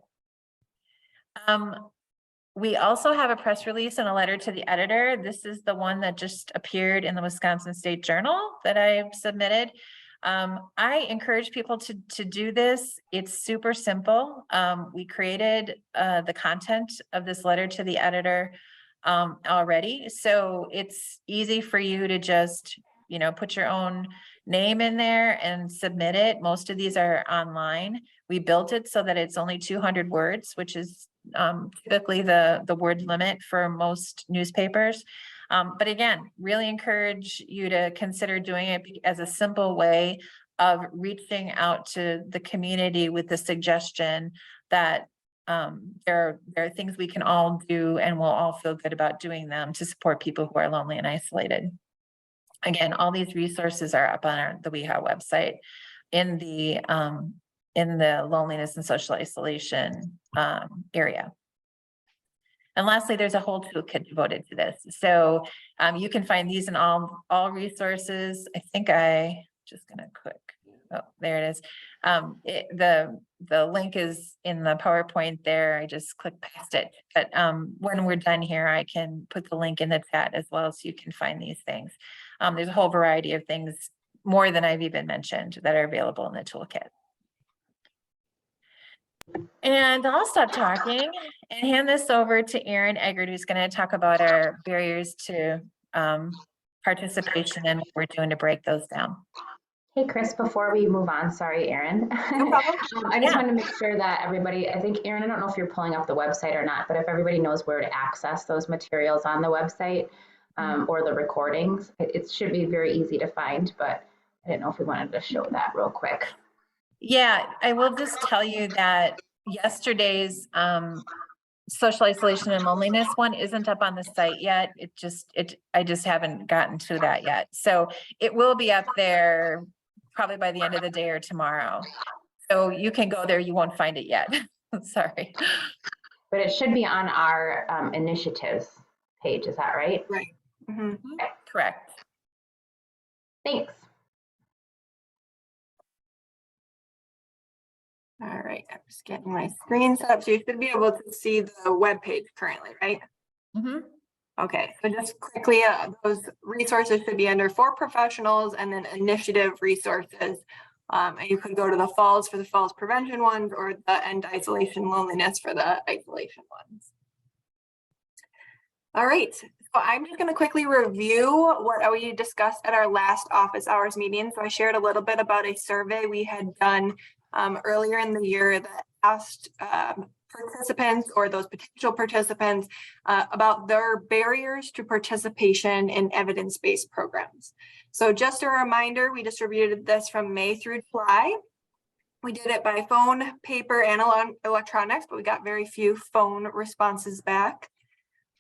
We also have a press release and a letter to the editor. This is the one that just appeared in the Wisconsin State Journal that I submitted. I encourage people to do this. It's super simple. We created the content of this letter to the editor already. So it's easy for you to just, put your own name in there and submit it. Most of these are online. We built it so that it's only 200 words, which is typically the word limit for most newspapers. But again, really encourage you to consider doing it as a simple way of reaching out to the community with the suggestion that there are things we can all do and we'll all feel good about doing them to support people who are lonely and isolated. Again, all these resources are up on the WIHA website in the loneliness and social isolation area. And lastly, there's a whole toolkit devoted to this. So you can find these in all resources. I think I just gonna click. Oh, there it is. The link is in the PowerPoint there. I just clicked past it. But when we're done here, I can put the link in the chat as well, so you can find these things. There's a whole variety of things, more than I've even mentioned, that are available in the toolkit. And I'll stop talking and hand this over to Erin Eggert, who's going to talk about our barriers to participation and what we're doing to break those down. Hey, Chris, before we move on, sorry, Erin. No problem. I just wanted to make sure that everybody, I think, Erin, I don't know if you're pulling up the website or not, but if everybody knows where to access those materials on the website or the recordings, it should be very easy to find, but I didn't know if we wanted to show that real quick. Yeah, I will just tell you that yesterday's social isolation and loneliness one isn't up on the site yet. I just haven't gotten to that yet. So it will be up there probably by the end of the day or tomorrow. So you can go there, you won't find it yet. Sorry. But it should be on our initiatives page, is that right? Right. Mm-hmm. Okay. Correct. Thanks. All right, I'm just getting my screen set up, so you should be able to see the web page currently, right? Mm-hmm. Okay, so just quickly, those resources should be under for professionals and then initiative resources. And you could go to the falls for the falls prevention ones, or the end isolation loneliness for the isolation ones. All right, so I'm just going to quickly review what we discussed at our last office hours meeting. So I shared a little bit about a survey we had done earlier in the year that asked participants, or those potential participants, about their barriers to participation in evidence-based programs. So just a reminder, we distributed this from May through July. We did it by phone, paper, and electronics, but we got very few phone responses back.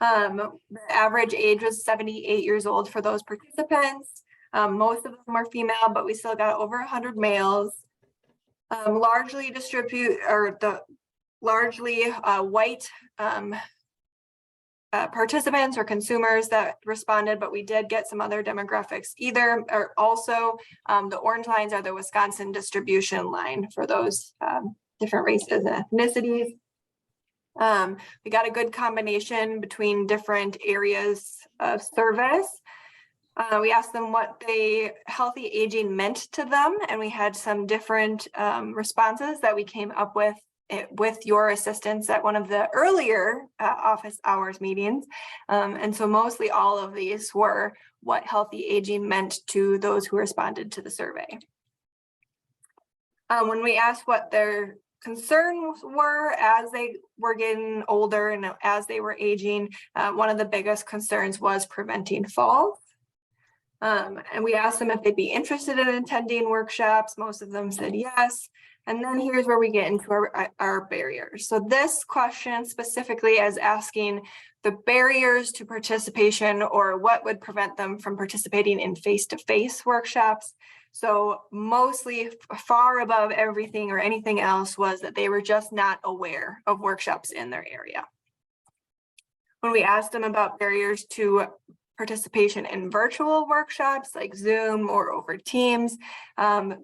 The average age was 78 years old for those participants. Most of them were female, but we still got over 100 males. Largely white participants or consumers that responded, but we did get some other demographics also the orange lines are the Wisconsin distribution line for those different races and ethnicities. We got a good combination between different areas of service. We asked them what healthy aging meant to them, and we had some different responses that we came up with your assistance at one of the earlier office hours meetings. And so mostly all of these were what healthy aging meant to those who responded to the survey. When we asked what their concerns were as they were getting older and as they were aging, one of the biggest concerns was preventing falls. And we asked them if they'd be interested in attending workshops. Most of them said yes. And then here's where we get into our barriers. So this question specifically is asking the barriers to participation, or what would prevent them from participating in face-to-face workshops. So mostly far above everything or anything else was that they were just not aware of workshops in their area. When we asked them about barriers to participation in virtual workshops like Zoom or over Teams,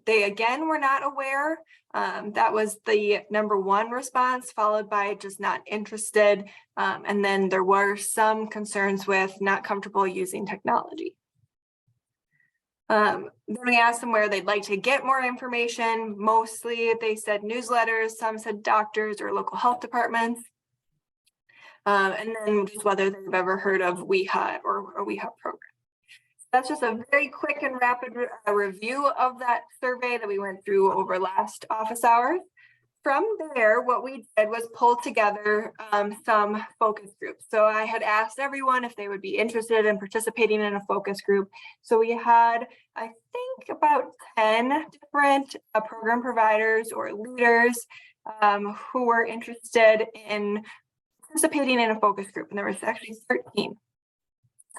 they again were not aware. That was the #1 response, followed by just not interested. And then there were some concerns with not comfortable using technology. Then we asked them where they'd like to get more information. Mostly they said newsletters, some said doctors or local health departments. And then just whether they've ever heard of WIHA or a WIHA program. That's just a very quick and rapid review of that survey that we went through over last office hours. From there, what we did was pull together some focus groups. So I had asked everyone if they would be interested in participating in a focus group. So we had, I think, about 10 different program providers or leaders who were interested in participating in a focus group, and there was actually 13.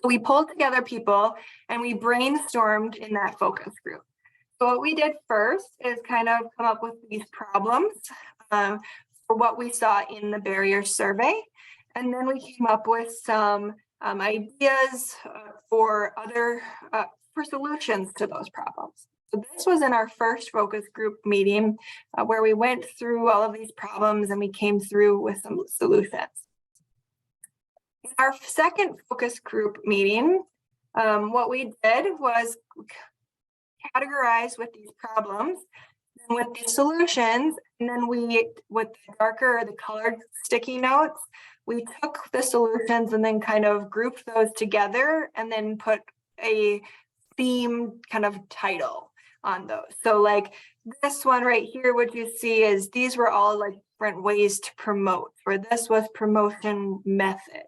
So we pulled together people and we brainstormed in that focus group. So what we did first is kind of come up with these problems for what we saw in the barrier survey. And then we came up with some ideas for solutions to those problems. So this was in our first focus group meeting where we went through all of these problems and we came through with some solutions. In our second focus group meeting, what we did was categorize with these problems and with these solutions, and then we, with the darker or the colored sticky notes, we took the solutions and then kind of grouped those together and then put a theme kind of title on those. So like this one right here, what you see is these were all like different ways to promote, or this was promotion methods.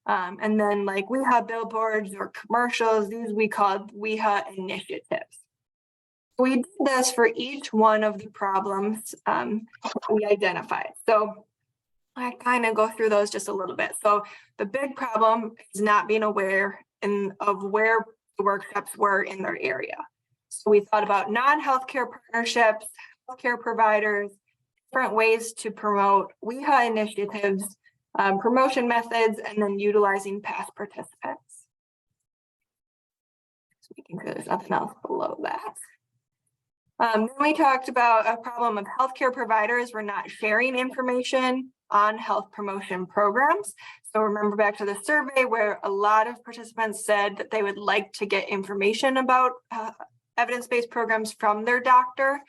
And then like WIHA billboards or commercials, these we called WIHA initiatives. We did this for each one of the problems we identified. So I kind of go through those just a little bit. So the big problem is not being aware of where the workshops were in their area. So we thought about non-healthcare partnerships, healthcare providers, different ways to promote WIHA initiatives, promotion methods, and then utilizing past participants. So making sure there's nothing else below that. Then we talked about a problem of healthcare providers were not sharing information on health promotion programs. So remember back to the survey where a lot of participants said that they would like to get information about evidence-based programs from their doctor.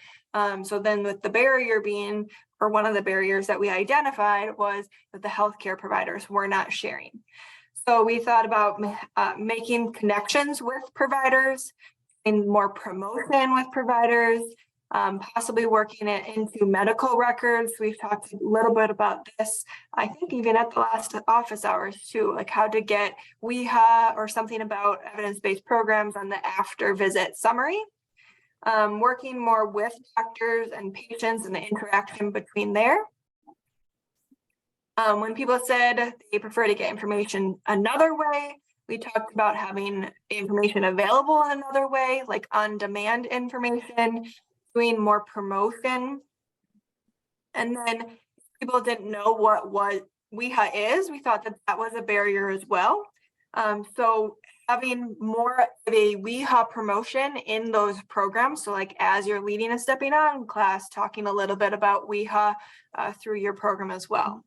So then with the barrier being, or one of the barriers that we identified was that the healthcare providers were not sharing. So we thought about making connections with providers, and more promotion with providers, possibly working it into medical records. We've talked a little bit about this, I think even at the last office hours too, like how to get WIHA or something about evidence-based programs on the after visit summary. Working more with doctors and patients and the interaction between there. When people said they prefer to get information another way, we talked about having information available in another way, like on-demand information, doing more promotion. And then people didn't know what WIHA is. We thought that that was a barrier as well. So having more of a WIHA promotion in those programs. So like as you're leading a stepping on class, talking a little bit about WIHA through your program as well.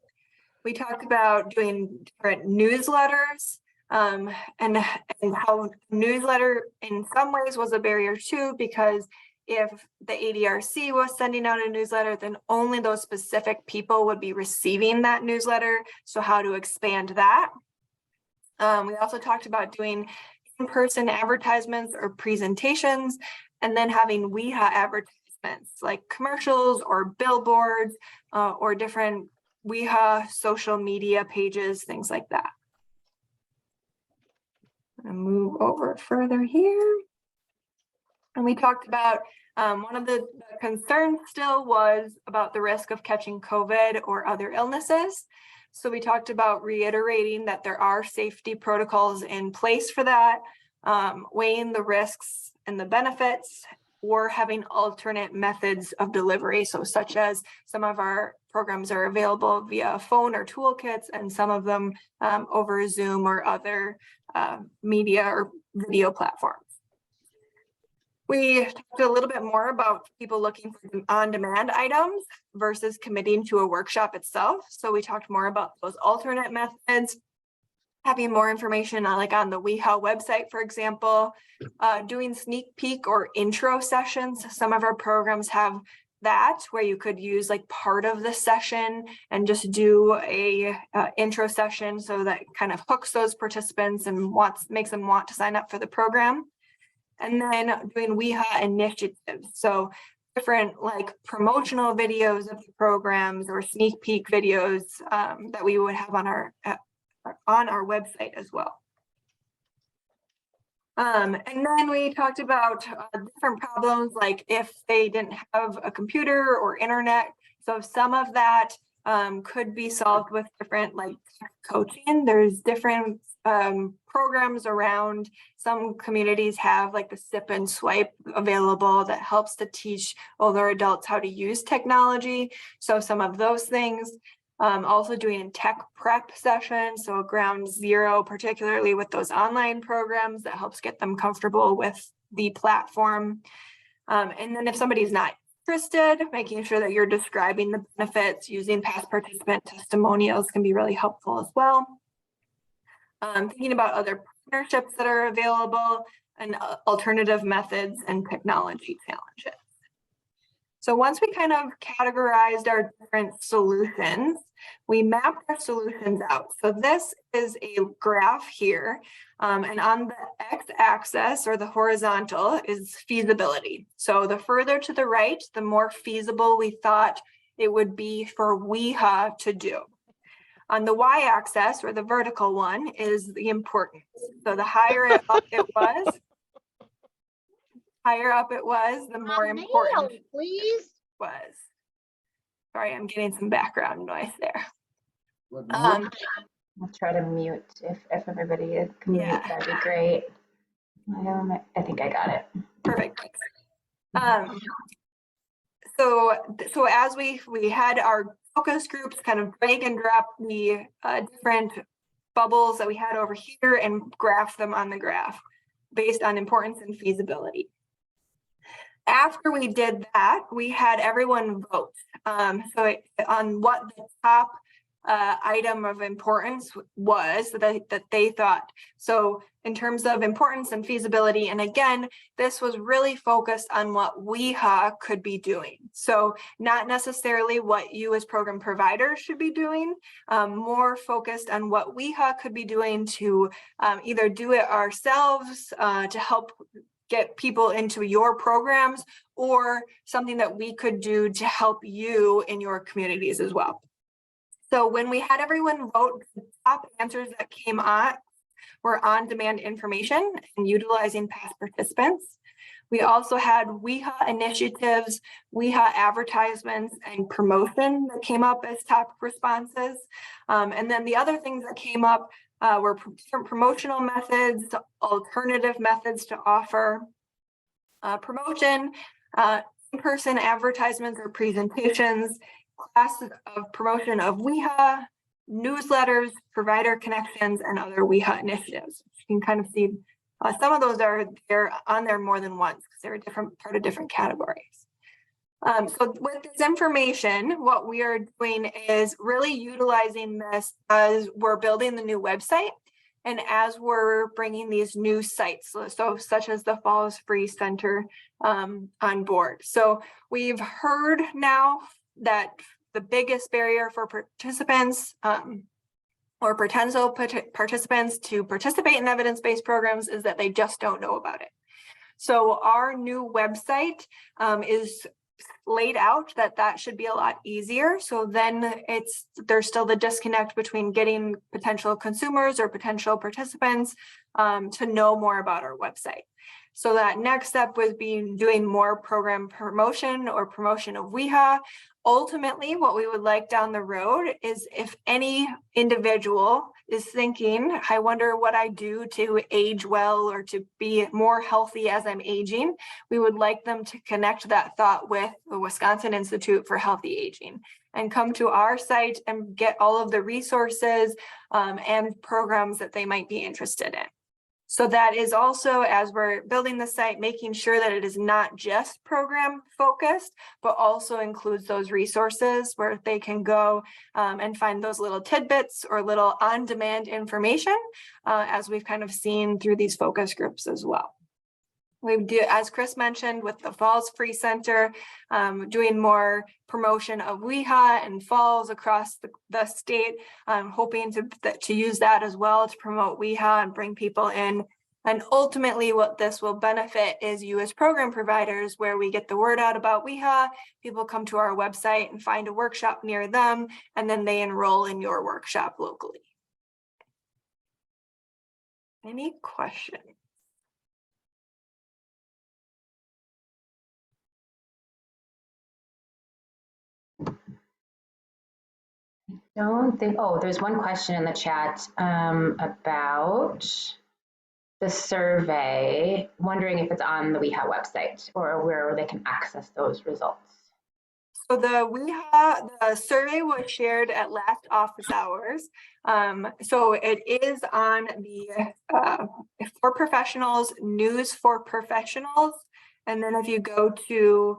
We talked about doing different newsletters and how newsletter in some ways was a barrier too, because if the ADRC was sending out a newsletter, then only those specific people would be receiving that newsletter. So how to expand that. We also talked about doing in-person advertisements or presentations, and then having WIHA advertisements like commercials or billboards or different WIHA social media pages, things like that. I'm gonna move over further here. And we talked about one of the concerns still was about the risk of catching COVID or other illnesses. So we talked about reiterating that there are safety protocols in place for that, weighing the risks and the benefits, or having alternate methods of delivery. So such as some of our programs are available via phone or toolkits, and some of them over Zoom or other media or video platforms. We talked a little bit more about people looking for on-demand items versus committing to a workshop itself. So we talked more about those alternate methods, having more information on like on the WIHA website, for example, doing sneak peek or intro sessions. Some of our programs have that where you could use like part of the session and just do a intro session, so that kind of hooks those participants and makes them want to sign up for the program. And then doing WIHA initiatives. So different like promotional videos of the programs or sneak peek videos that we would have on our website as well. And then we talked about different problems, like if they didn't have a computer or internet. So some of that could be solved with different like coaching. There's different programs around. Some communities have like the sip and swipe available that helps to teach older adults how to use technology. So some of those things. Also doing tech prep sessions, so ground zero, particularly with those online programs, that helps get them comfortable with the platform. And then if somebody's not interested, making sure that you're describing the benefits, using past participant testimonials can be really helpful as well. Thinking about other partnerships that are available and alternative methods and technology challenges. So once we kind of categorized our different solutions, we mapped our solutions out. So this is a graph here, and on the x-axis or the horizontal is feasibility. So the further to the right, the more feasible we thought it would be for WIHA to do. On the y-axis, or the vertical one, is the importance. So the higher up it was, the more important please. was. Sorry, I'm getting some background noise there. I'll try to mute if everybody can mute, Yeah. that'd be great. I think I got it. Perfect. So as we had our focus groups kind of drag and drop the different bubbles that we had over here and graph them on the graph based on importance and feasibility. After we did that, we had everyone vote. So on what the top item of importance was that they thought. So in terms of importance and feasibility, and again, this was really focused on what WIHA could be doing. So not necessarily what you as program providers should be doing, more focused on what WIHA could be doing to either do it ourselves to help get people into your programs, or something that we could do to help you in your communities as well. So when we had everyone vote, the top answers that came on were on-demand information and utilizing past participants. We also had WIHA initiatives, WIHA advertisements, and promotion that came up as top responses. And then the other things that came up were different promotional methods, alternative methods to offer promotion, in-person advertisements or presentations, classes of promotion of WIHA, newsletters, provider connections, and other WIHA initiatives. You can kind of see some of those they're on there more than once because they're a different part of different categories. So with this information, what we are doing is really utilizing this as we're building the new website and as we're bringing these new sites, so such as the Falls Free Center on board. So we've heard now that the biggest barrier for participants or potential participants to participate in evidence-based programs is that they just don't know about it. So our new website is laid out that should be a lot easier. So then there's still the disconnect between getting potential consumers or potential participants to know more about our website. So that next step was doing more program promotion or promotion of WIHA. Ultimately, what we would like down the road is if any individual is thinking, I wonder what I do to age well or to be more healthy as I'm aging, we would like them to connect that thought with the Wisconsin Institute for Healthy Aging and come to our site and get all of the resources and programs that they might be interested in. So that is also, as we're building the site, making sure that it is not just program focused, but also includes those resources where they can go and find those little tidbits or little on-demand information, as we've kind of seen through these focus groups as well. We do, as Chris mentioned, with the Falls Free Center, doing more promotion of WIHA and Falls across the state, hoping to use that as well to promote WIHA and bring people in. And ultimately what this will benefit is you as program providers, where we get the word out about WIHA, people come to our website and find a workshop near them, and then they enroll in your workshop locally. Any questions? Don't think, oh, there's one question in the chat about the survey, wondering if it's on the WIHA website or where they can access those results. So the survey was shared at last office hours. So it is on the For Professionals, News for Professionals. And then if you go to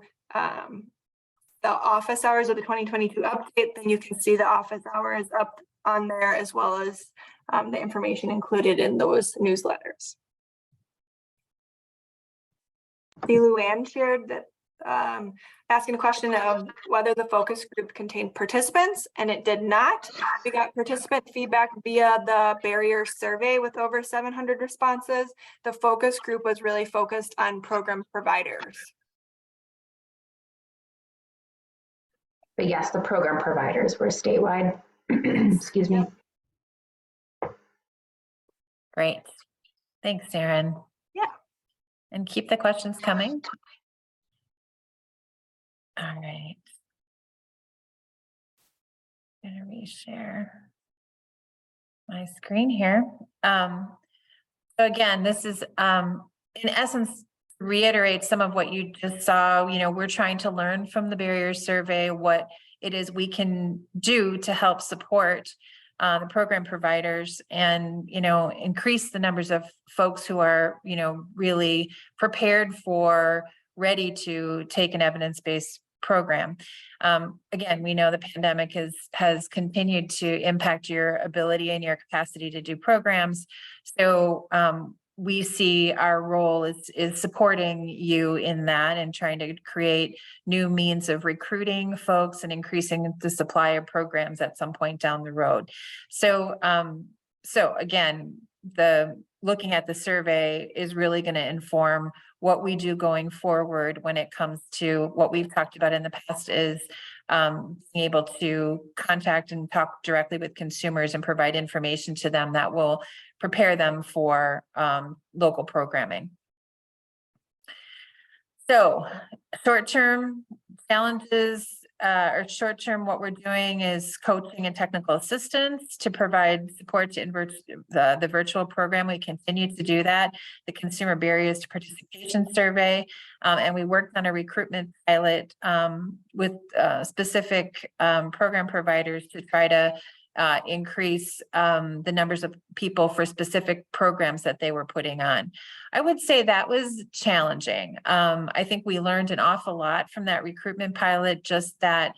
the office hours of the 2022 update, then you can see the office hours up on there, as well as the information included in those newsletters. Luann shared that asking a question of whether the focus group contained participants, and it did not. We got participant feedback via the barrier survey with over 700 responses. The focus group was really focused on program providers. But yes, the program providers were statewide. Excuse me. Great. Thanks, Erin. Yeah. And keep the questions coming. All right. I'm gonna reshare my screen here. So again, this is in essence reiterate some of what you just saw. You know, we're trying to learn from the barrier survey what it is we can do to help support the program providers and, you know, increase the numbers of folks who are, you know, really prepared for, ready to take an evidence-based program. Again, we know the pandemic has continued to impact your ability and your capacity to do programs. So we see our role is supporting you in that and trying to create new means of recruiting folks and increasing the supply of programs at some point down the road. So, so again, looking at the survey is really going to inform what we do going forward when it comes to what we've talked about in the past is being able to contact and talk directly with consumers and provide information to them that will prepare them for local programming. So short-term challenges, or short-term, what we're doing is coaching and technical assistance to provide support to the virtual program. We continue to do that. The consumer barriers to participation survey, and we worked on a recruitment pilot with specific program providers to try to increase the numbers of people for specific programs that they were putting on. I would say that was challenging. I think we learned an awful lot from that recruitment pilot, just that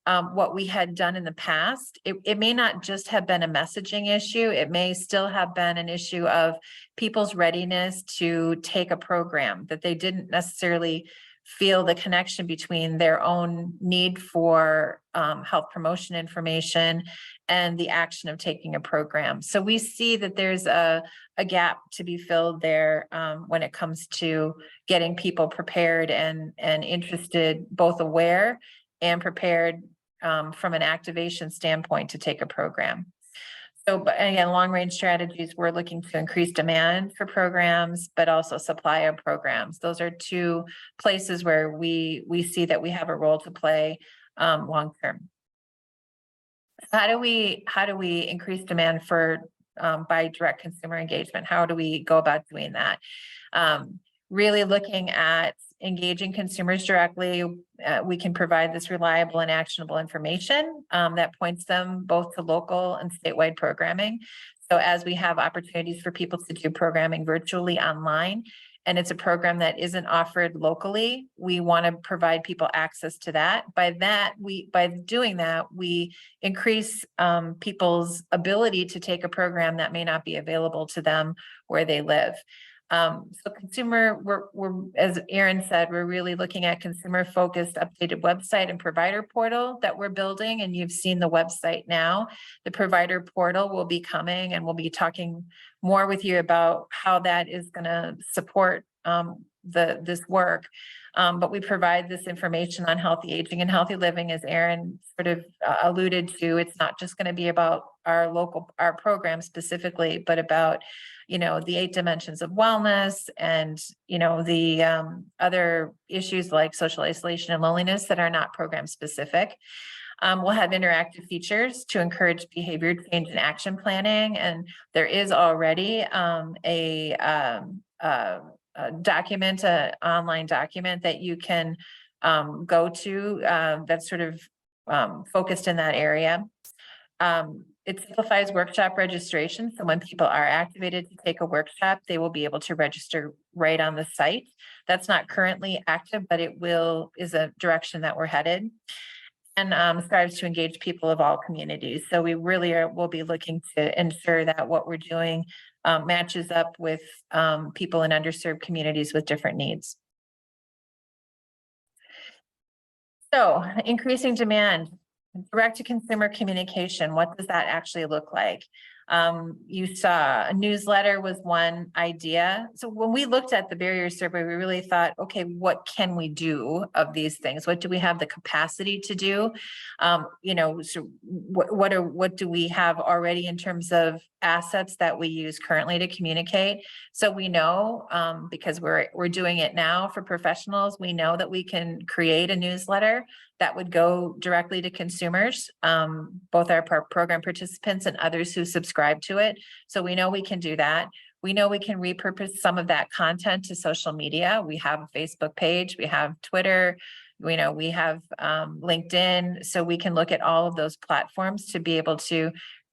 what we had done in the past, it may not just have been a messaging issue. It may still have been an issue of people's readiness to take a program, that they didn't necessarily feel the connection between their own need for health promotion information and the action of taking a program. So we see that there's a gap to be filled there when it comes to getting people prepared and interested, both aware and prepared from an activation standpoint to take a program. So, but again, long-range strategies, we're looking to increase demand for programs, but also supply of programs. Those are two places where we see that we have a role to play long-term. How do we increase demand for by direct consumer engagement? How do we go about doing that? Really looking at engaging consumers directly. We can provide this reliable and actionable information that points them both to local and statewide programming. So as we have opportunities for people to do programming virtually online, and it's a program that isn't offered locally, we want to provide people access to that. By doing that, we increase people's ability to take a program that may not be available to them where they live. So consumer, we're, as Erin said, we're really looking at consumer focused updated website and provider portal that we're building. And you've seen the website now. The provider portal will be coming, and we'll be talking more with you about how that is going to support this work. But we provide this information on healthy aging and healthy living, as Erin sort of alluded to. It's not just going to be about our program specifically, but about, the 8 dimensions of wellness and, the other issues like social isolation and loneliness that are not program specific. We'll have interactive features to encourage behavior change and action planning. And there is already document, an online document that you can go to that's sort of focused in that area. It simplifies workshop registration. So when people are activated to take a workshop, they will be able to register right on the site. That's not currently active, but it is a direction that we're headed. And strives to engage people of all communities. So we really will be looking to ensure that what we're doing matches up with people in underserved communities with different needs. So increasing demand, direct to consumer communication, what does that actually look like? You saw a newsletter was one idea. So when we looked at the barrier survey, we really thought, okay, what can we do of these things? What do we have the capacity to do? So what do we have already in terms of assets that we use currently to communicate? So we know, because we're doing it now for professionals, we know that we can create a newsletter that would go directly to consumers, both our program participants and others who subscribe to it. So we know we can do that. We know we can repurpose some of that content to social media. We have a Facebook page, we have Twitter, we have LinkedIn. So we can look at all of those platforms to be able to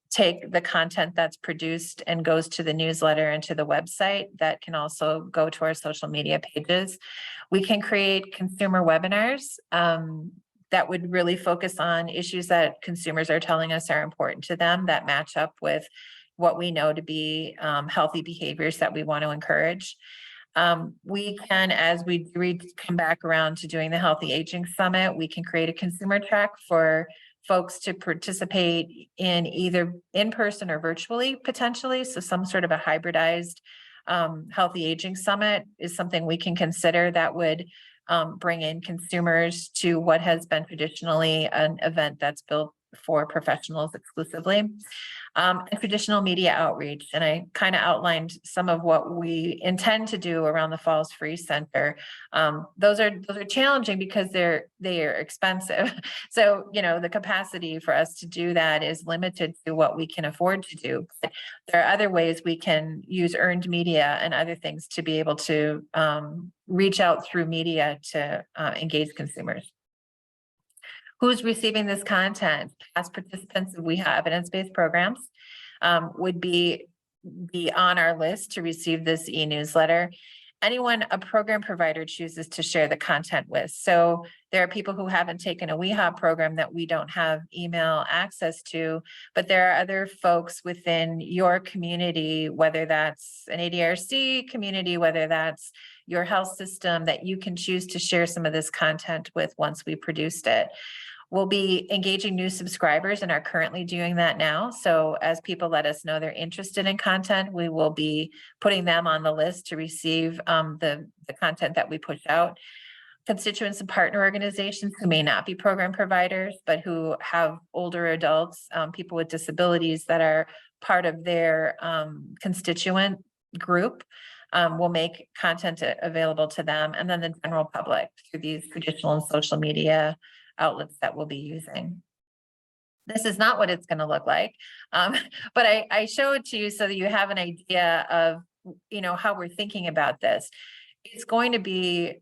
take the content that's produced and goes to the newsletter and to the website that can also go to our social media pages. We can create consumer webinars that would really focus on issues that consumers are telling us are important to them, that match up with what we know to be healthy behaviors that we want to encourage. We can, as we come back around to doing the Healthy Aging Summit, we can create a consumer track for folks to participate in either in person or virtually, potentially. So some sort of a hybridized Healthy Aging Summit is something we can consider that would bring in consumers to what has been traditionally an event that's built for professionals exclusively. And traditional media outreach. And I kind of outlined some of what we intend to do around the Falls Free Center. Those are challenging because they are expensive. So, the capacity for us to do that is limited to what we can afford to do. But there are other ways we can use earned media and other things to be able to reach out through media to engage consumers. Who's receiving this content? Past participants of WIHA evidence-based programs would be on our list to receive this e-newsletter. Anyone a program provider chooses to share the content with. So there are people who haven't taken a WIHA program that we don't have email access to, but there are other folks within your community, whether that's an ADRC community, whether that's your health system, that you can choose to share some of this content with once we produced it. We'll be engaging new subscribers and are currently doing that now. So as people let us know they're interested in content, we will be putting them on the list to receive the content that we push out. Constituents and partner organizations who may not be program providers, but who have older adults, people with disabilities that are part of their constituent group, will make content available to them, and then the general public through these traditional and social media outlets that we'll be using. This is not what it's going to look like, but I show it to you so that you have an idea of, how we're thinking about this. It's going to be,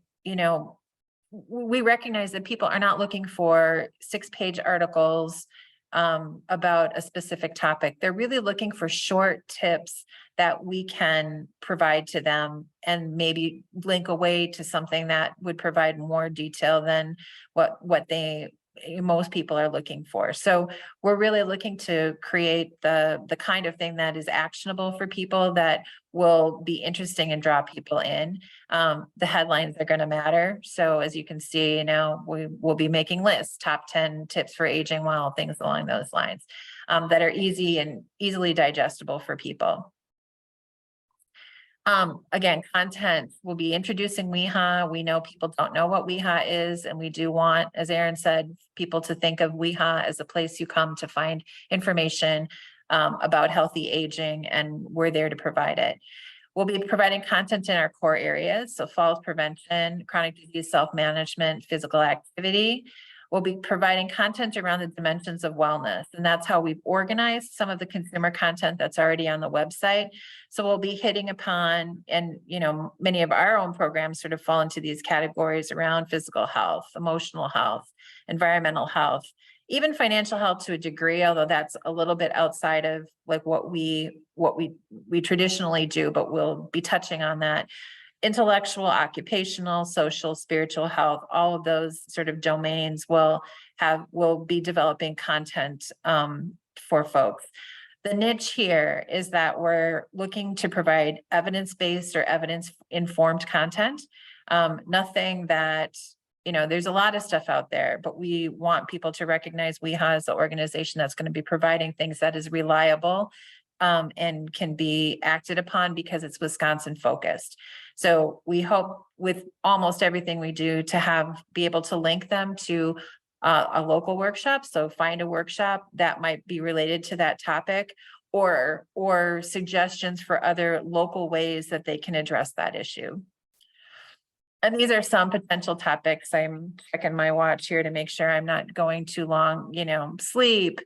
we recognize that people are not looking for 6-page articles about a specific topic. They're really looking for short tips that we can provide to them and maybe link away to something that would provide more detail than what most people are looking for. So we're really looking to create the kind of thing that is actionable for people, that will be interesting and draw people in. The headlines are going to matter. So as you can see, we will be making lists, top 10 tips for aging well, things along those lines, that are easy and easily digestible for people. Again, content will be introducing WIHA. We know people don't know what WIHA is, and we do want, as Erin said, people to think of WIHA as a place you come to find information about healthy aging, and we're there to provide it. We'll be providing content in our core areas, so falls prevention, chronic disease self-management, physical activity. We'll be providing content around the dimensions of wellness, and that's how we've organized some of the consumer content that's already on the website. So we'll be hitting upon, and many of our own programs sort of fall into these categories around physical health, emotional health, environmental health, even financial health to a degree, although that's a little bit outside of like what we traditionally do, but we'll be touching on that. Intellectual, occupational, social, spiritual health, all of those sort of domains will be developing content for folks. The niche here is that we're looking to provide evidence-based or evidence-informed content. Nothing that, there's a lot of stuff out there, but we want people to recognize WIHA as the organization that's going to be providing things that is reliable and can be acted upon because it's Wisconsin focused. So we hope with almost everything we do to be able to link them to a local workshop. So find a workshop that might be related to that topic, or suggestions for other local ways that they can address that issue. And these are some potential topics. I'm checking my watch here to make sure I'm not going too long. Sleep,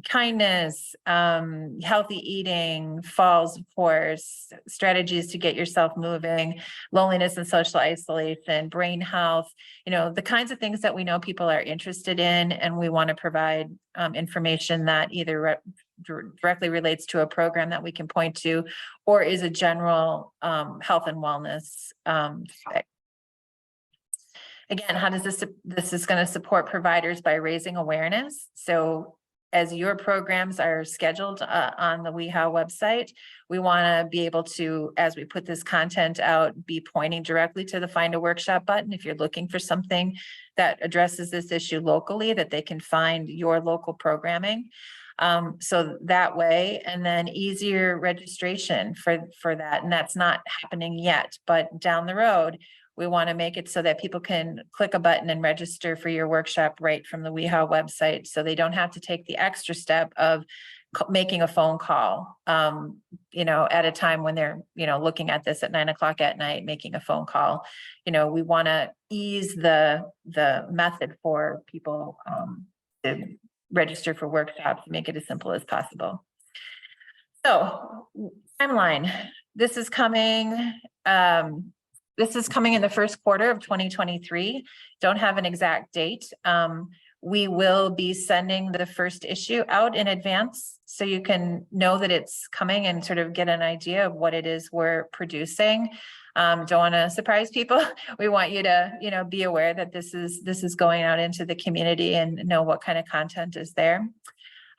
kindness, healthy eating, falls, of course, strategies to get yourself moving, loneliness and social isolation, brain health, the kinds of things that we know people are interested in, and we want to provide information that either directly relates to a program that we can point to, or is a general health and wellness topic. Again, how does this is going to support providers by raising awareness. So as your programs are scheduled on the WIHA website, we want to be able to, as we put this content out, be pointing directly to the Find a Workshop button. If you're looking for something that addresses this issue locally, that they can find your local programming. So that way, and then easier registration for that. And that's not happening yet, but down the road, We want to make it so that people can click a button and register for your workshop right from the WIHA website. So they don't have to take the extra step of making a phone call, at a time when they're, looking at this at 9 o'clock at night, making a phone call. We want to ease the method for people to register for workshops, make it as simple as possible. So timeline, this is coming in the first quarter of 2023. Don't have an exact date. We will be sending the first issue out in advance so you can know that it's coming and sort of get an idea of what it is we're producing. Don't want to surprise people. We want you to, be aware that this is going out into the community and know what kind of content is there.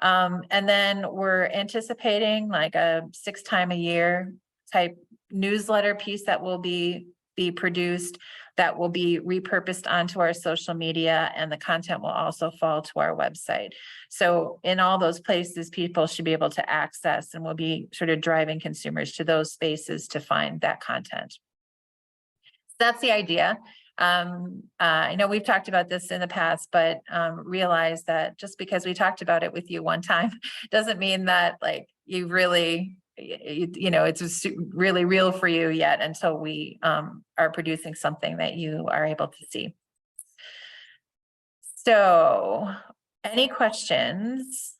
And then we're anticipating like a 6 time a year type newsletter piece that will be produced, that will be repurposed onto our social media, and the content will also fall to our website. So in all those places, people should be able to access, and we'll be sort of driving consumers to those spaces to find that content. So that's the idea. I know we've talked about this in the past, but realize that just because we talked about it with you one time doesn't mean that like you really, it's really real for you yet until we are producing something that you are able to see. So any questions?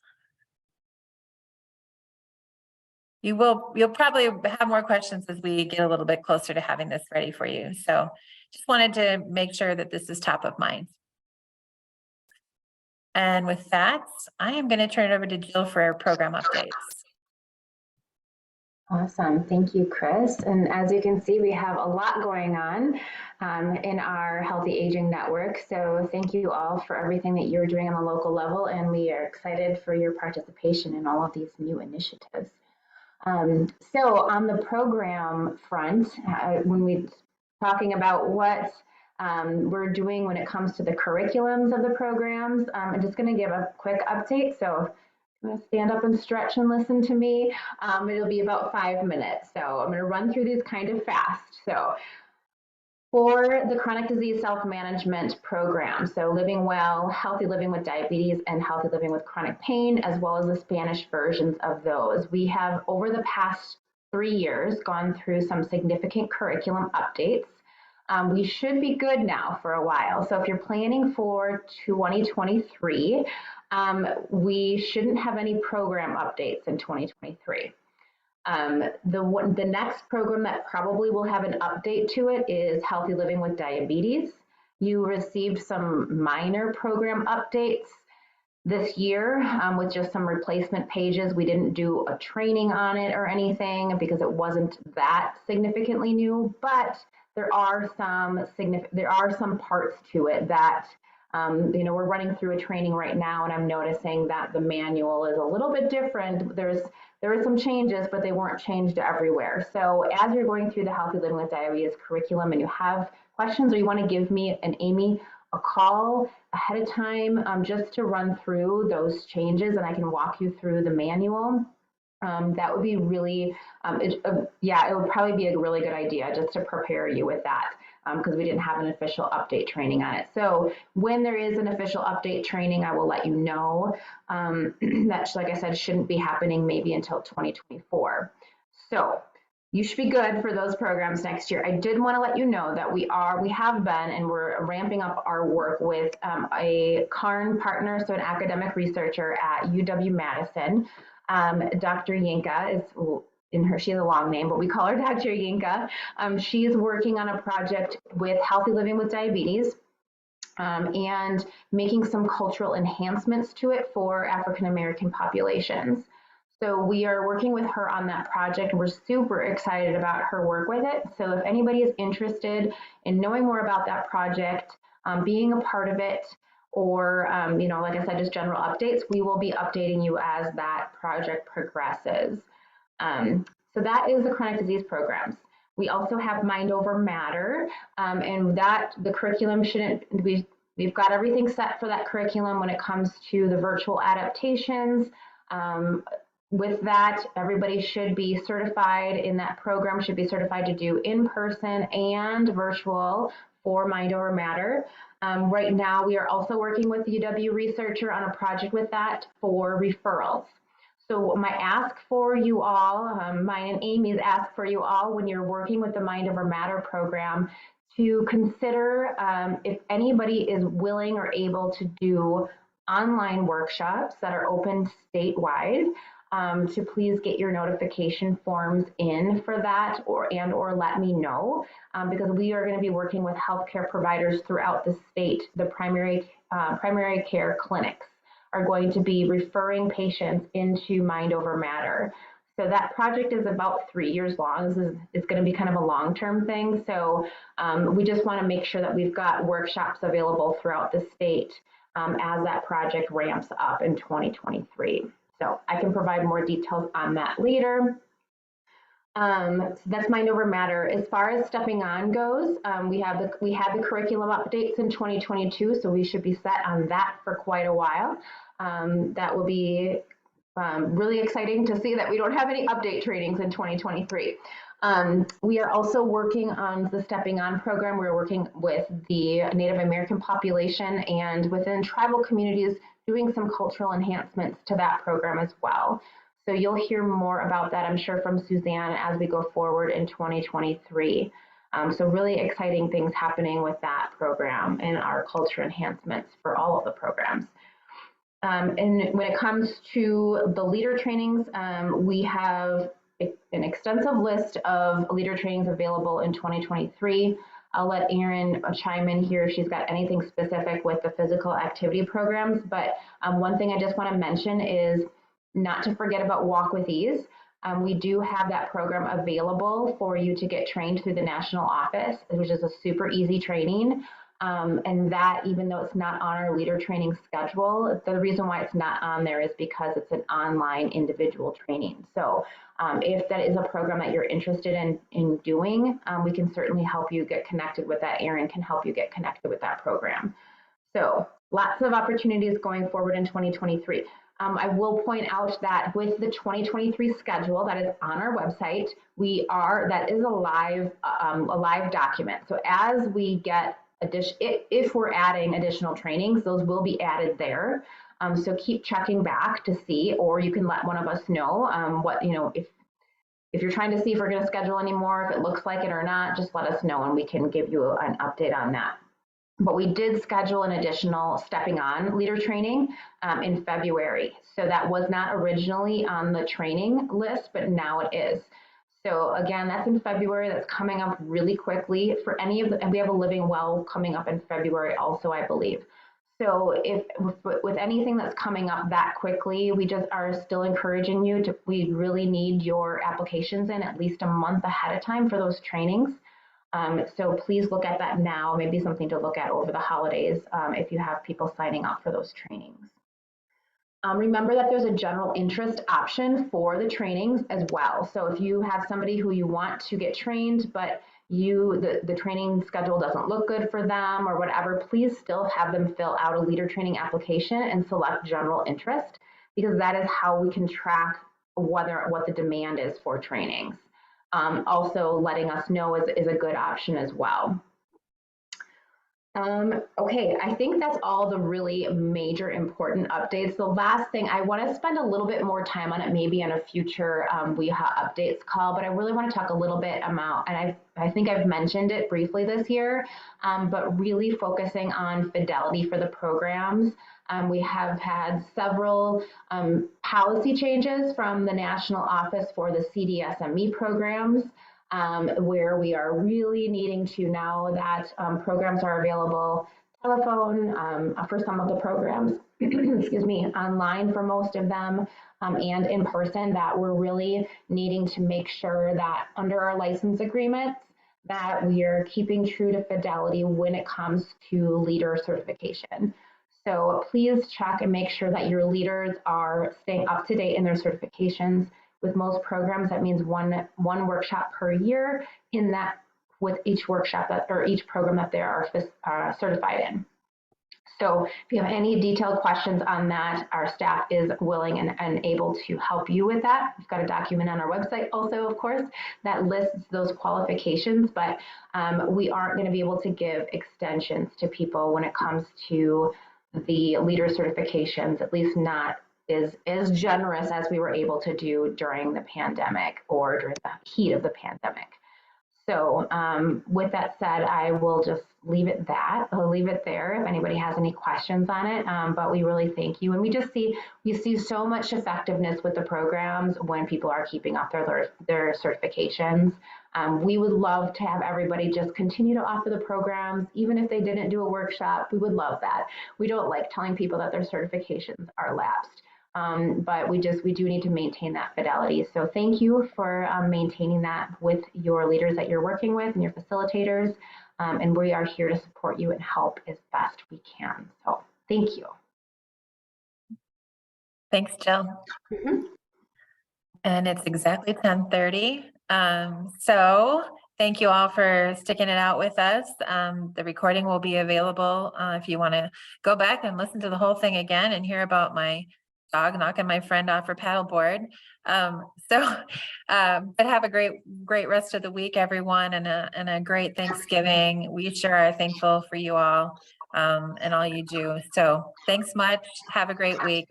You'll probably have more questions as we get a little bit closer to having this ready for you. So just wanted to make sure that this is top of mind. And with that, I am going to turn it over to Jill for our program updates. Awesome. Thank you, Chris. And as you can see, we have a lot going on in our Healthy Aging Network. So thank you all for everything that you're doing on the local level. And we are excited for your participation in all of these new initiatives. So on the program front, when we're talking about what we're doing when it comes to the curriculums of the programs, I'm just going to give a quick update. So I'm going to stand up and stretch and listen to me. It'll be about 5 minutes. So I'm going to run through these kind of fast. So for the chronic disease self-management program, so Living Well, Healthy Living with Diabetes, and Healthy Living with Chronic Pain, as well as the Spanish versions of those. We have, over the past 3 years, gone through some significant curriculum updates. We should be good now for a while. So if you're planning for 2023, we shouldn't have any program updates in 2023. The next program that probably will have an update to it is Healthy Living with Diabetes. You received some minor program updates this year with just some replacement pages. We didn't do a training on it or anything because it wasn't that significantly new, but there are some parts to it that we're running through a training right now, and I'm noticing that the manual is a little bit different. There are some changes, but they weren't changed everywhere. So as you're going through the Healthy Living with Diabetes curriculum and you have questions or you want to give me and Amy a call ahead of time just to run through those changes, and I can walk you through the manual. That would be really, it would probably be a really good idea just to prepare you with that because we didn't have an official update training on it. So when there is an official update training, I will let you know. That, like I said, shouldn't be happening maybe until 2024. So you should be good for those programs next year. I did want to let you know that we have been, and we're ramping up our work with a CARN partner, so an academic researcher at UW-Madison. Dr. Yinka is she has a long name, but we call her Dr. Yinka. She's working on a project with Healthy Living with Diabetes and making some cultural enhancements to it for African American populations. So we are working with her on that project. We're super excited about her work with it. So if anybody is interested in knowing more about that project, being a part of it, or, like I said, just general updates, we will be updating you as that project progresses. So that is the chronic disease programs. We also have Mind Over Matter, and that the curriculum we've got everything set for that curriculum when it comes to the virtual adaptations. With that, everybody should be certified in that program, should be certified to do in-person and virtual for Mind Over Matter. Right now, we are also working with the UW researcher on a project with that for referrals. So my ask for you all, mine and Amy's ask for you all when you're working with the Mind Over Matter program, to consider if anybody is willing or able to do online workshops that are open statewide, to please get your notification forms in for that, or let me know, because we are going to be working with healthcare providers throughout the state. The primary care clinics are going to be referring patients into Mind Over Matter. So that project is about 3 years long. It's going to be kind of a long-term thing. So we just want to make sure that we've got workshops available throughout the state as that project ramps up in 2023. So I can provide more details on that later. So that's Mind Over Matter. As far as Stepping On goes, we had the curriculum updates in 2022, so we should be set on that for quite a while. That will be really exciting to see that we don't have any update trainings in 2023. We are also working on the Stepping On program. We're working with the Native American population and within tribal communities, doing some cultural enhancements to that program as well. So you'll hear more about that, I'm sure, from Suzanne as we go forward in 2023. So really exciting things happening with that program and our culture enhancements for all of the programs. And when it comes to the leader trainings, we have an extensive list of leader trainings available in 2023. I'll let Erin chime in here if she's got anything specific with the physical activity programs. But one thing I just want to mention is not to forget about Walk with Ease. We do have that program available for you to get trained through the national office, which is a super easy training. And that, even though it's not on our leader training schedule, the reason why it's not on there is because it's an online individual training. So if that is a program that you're interested in doing, we can certainly help you get connected with that. Erin can help you get connected with that program. So lots of opportunities going forward in 2023. I will point out that with the 2023 schedule that is on our website, that is a live document. So as we get if we're adding additional trainings, those will be added there. So keep checking back to see, or you can let one of us know if you're trying to see if we're going to schedule any more, if it looks like it or not, just let us know and we can give you an update on that. But we did schedule an additional Stepping On leader training in February. So that was not originally on the training list, but now it is. So again, that's in February. That's coming up really quickly for any of and we have a Living Well coming up in February also, I believe. So with anything that's coming up that quickly, we just are still encouraging you we really need your applications in at least a month ahead of time for those trainings. So please look at that now, maybe something to look at over the holidays if you have people signing up for those trainings. Remember that there's a general interest option for the trainings as well. So if you have somebody who you want to get trained, but the training schedule doesn't look good for them or whatever, please still have them fill out a leader training application and select general interest, because that is how we can track what the demand is for trainings. Also letting us know is a good option as well. Okay, I think that's all the really major important updates. The last thing, I want to spend a little bit more time on it, maybe in a future WIHA updates call, but I really want to talk a little bit about, and I think I've mentioned it briefly this year, but really focusing on fidelity for the programs. We have had several policy changes from the National Office for the CDSME programs. Where we are really needing to, now that programs are available telephone for some of the programs, excuse me, online for most of them, and in person, that we're really needing to make sure that under our license agreements that we are keeping true to fidelity when it comes to leader certification. So please check and make sure that your leaders are staying up to date in their certifications. With most programs, that means one workshop per year with each workshop or each program that they are certified in. So if you have any detailed questions on that, our staff is willing and able to help you with that. We've got a document on our website also, of course, that lists those qualifications, but we aren't going to be able to give extensions to people when it comes to the leader certifications, at least not as generous as we were able to do during the pandemic or during the heat of the pandemic. So with that said, I will just leave it there if anybody has any questions on it. But we really thank you. And we see so much effectiveness with the programs when people are keeping up their certifications. We would love to have everybody just continue to offer the programs, even if they didn't do a workshop. We would love that. We don't like telling people that their certifications are lapsed. But we do need to maintain that fidelity. So thank you for maintaining that with your leaders that you're working with and your facilitators. And we are here to support you and help as best we can. So thank you. Thanks, Jill. And it's exactly 10:30. So thank you all for sticking it out with us. The recording will be available if you want to go back and listen to the whole thing again and hear about my dog knocking my friend off her paddleboard. But have a great rest of the week, everyone, and a great Thanksgiving. We sure are thankful for you all and all you do. So thanks much. Have a great week.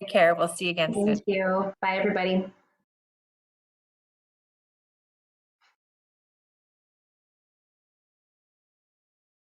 Take care. We'll see you again soon. Thank you. Bye, everybody.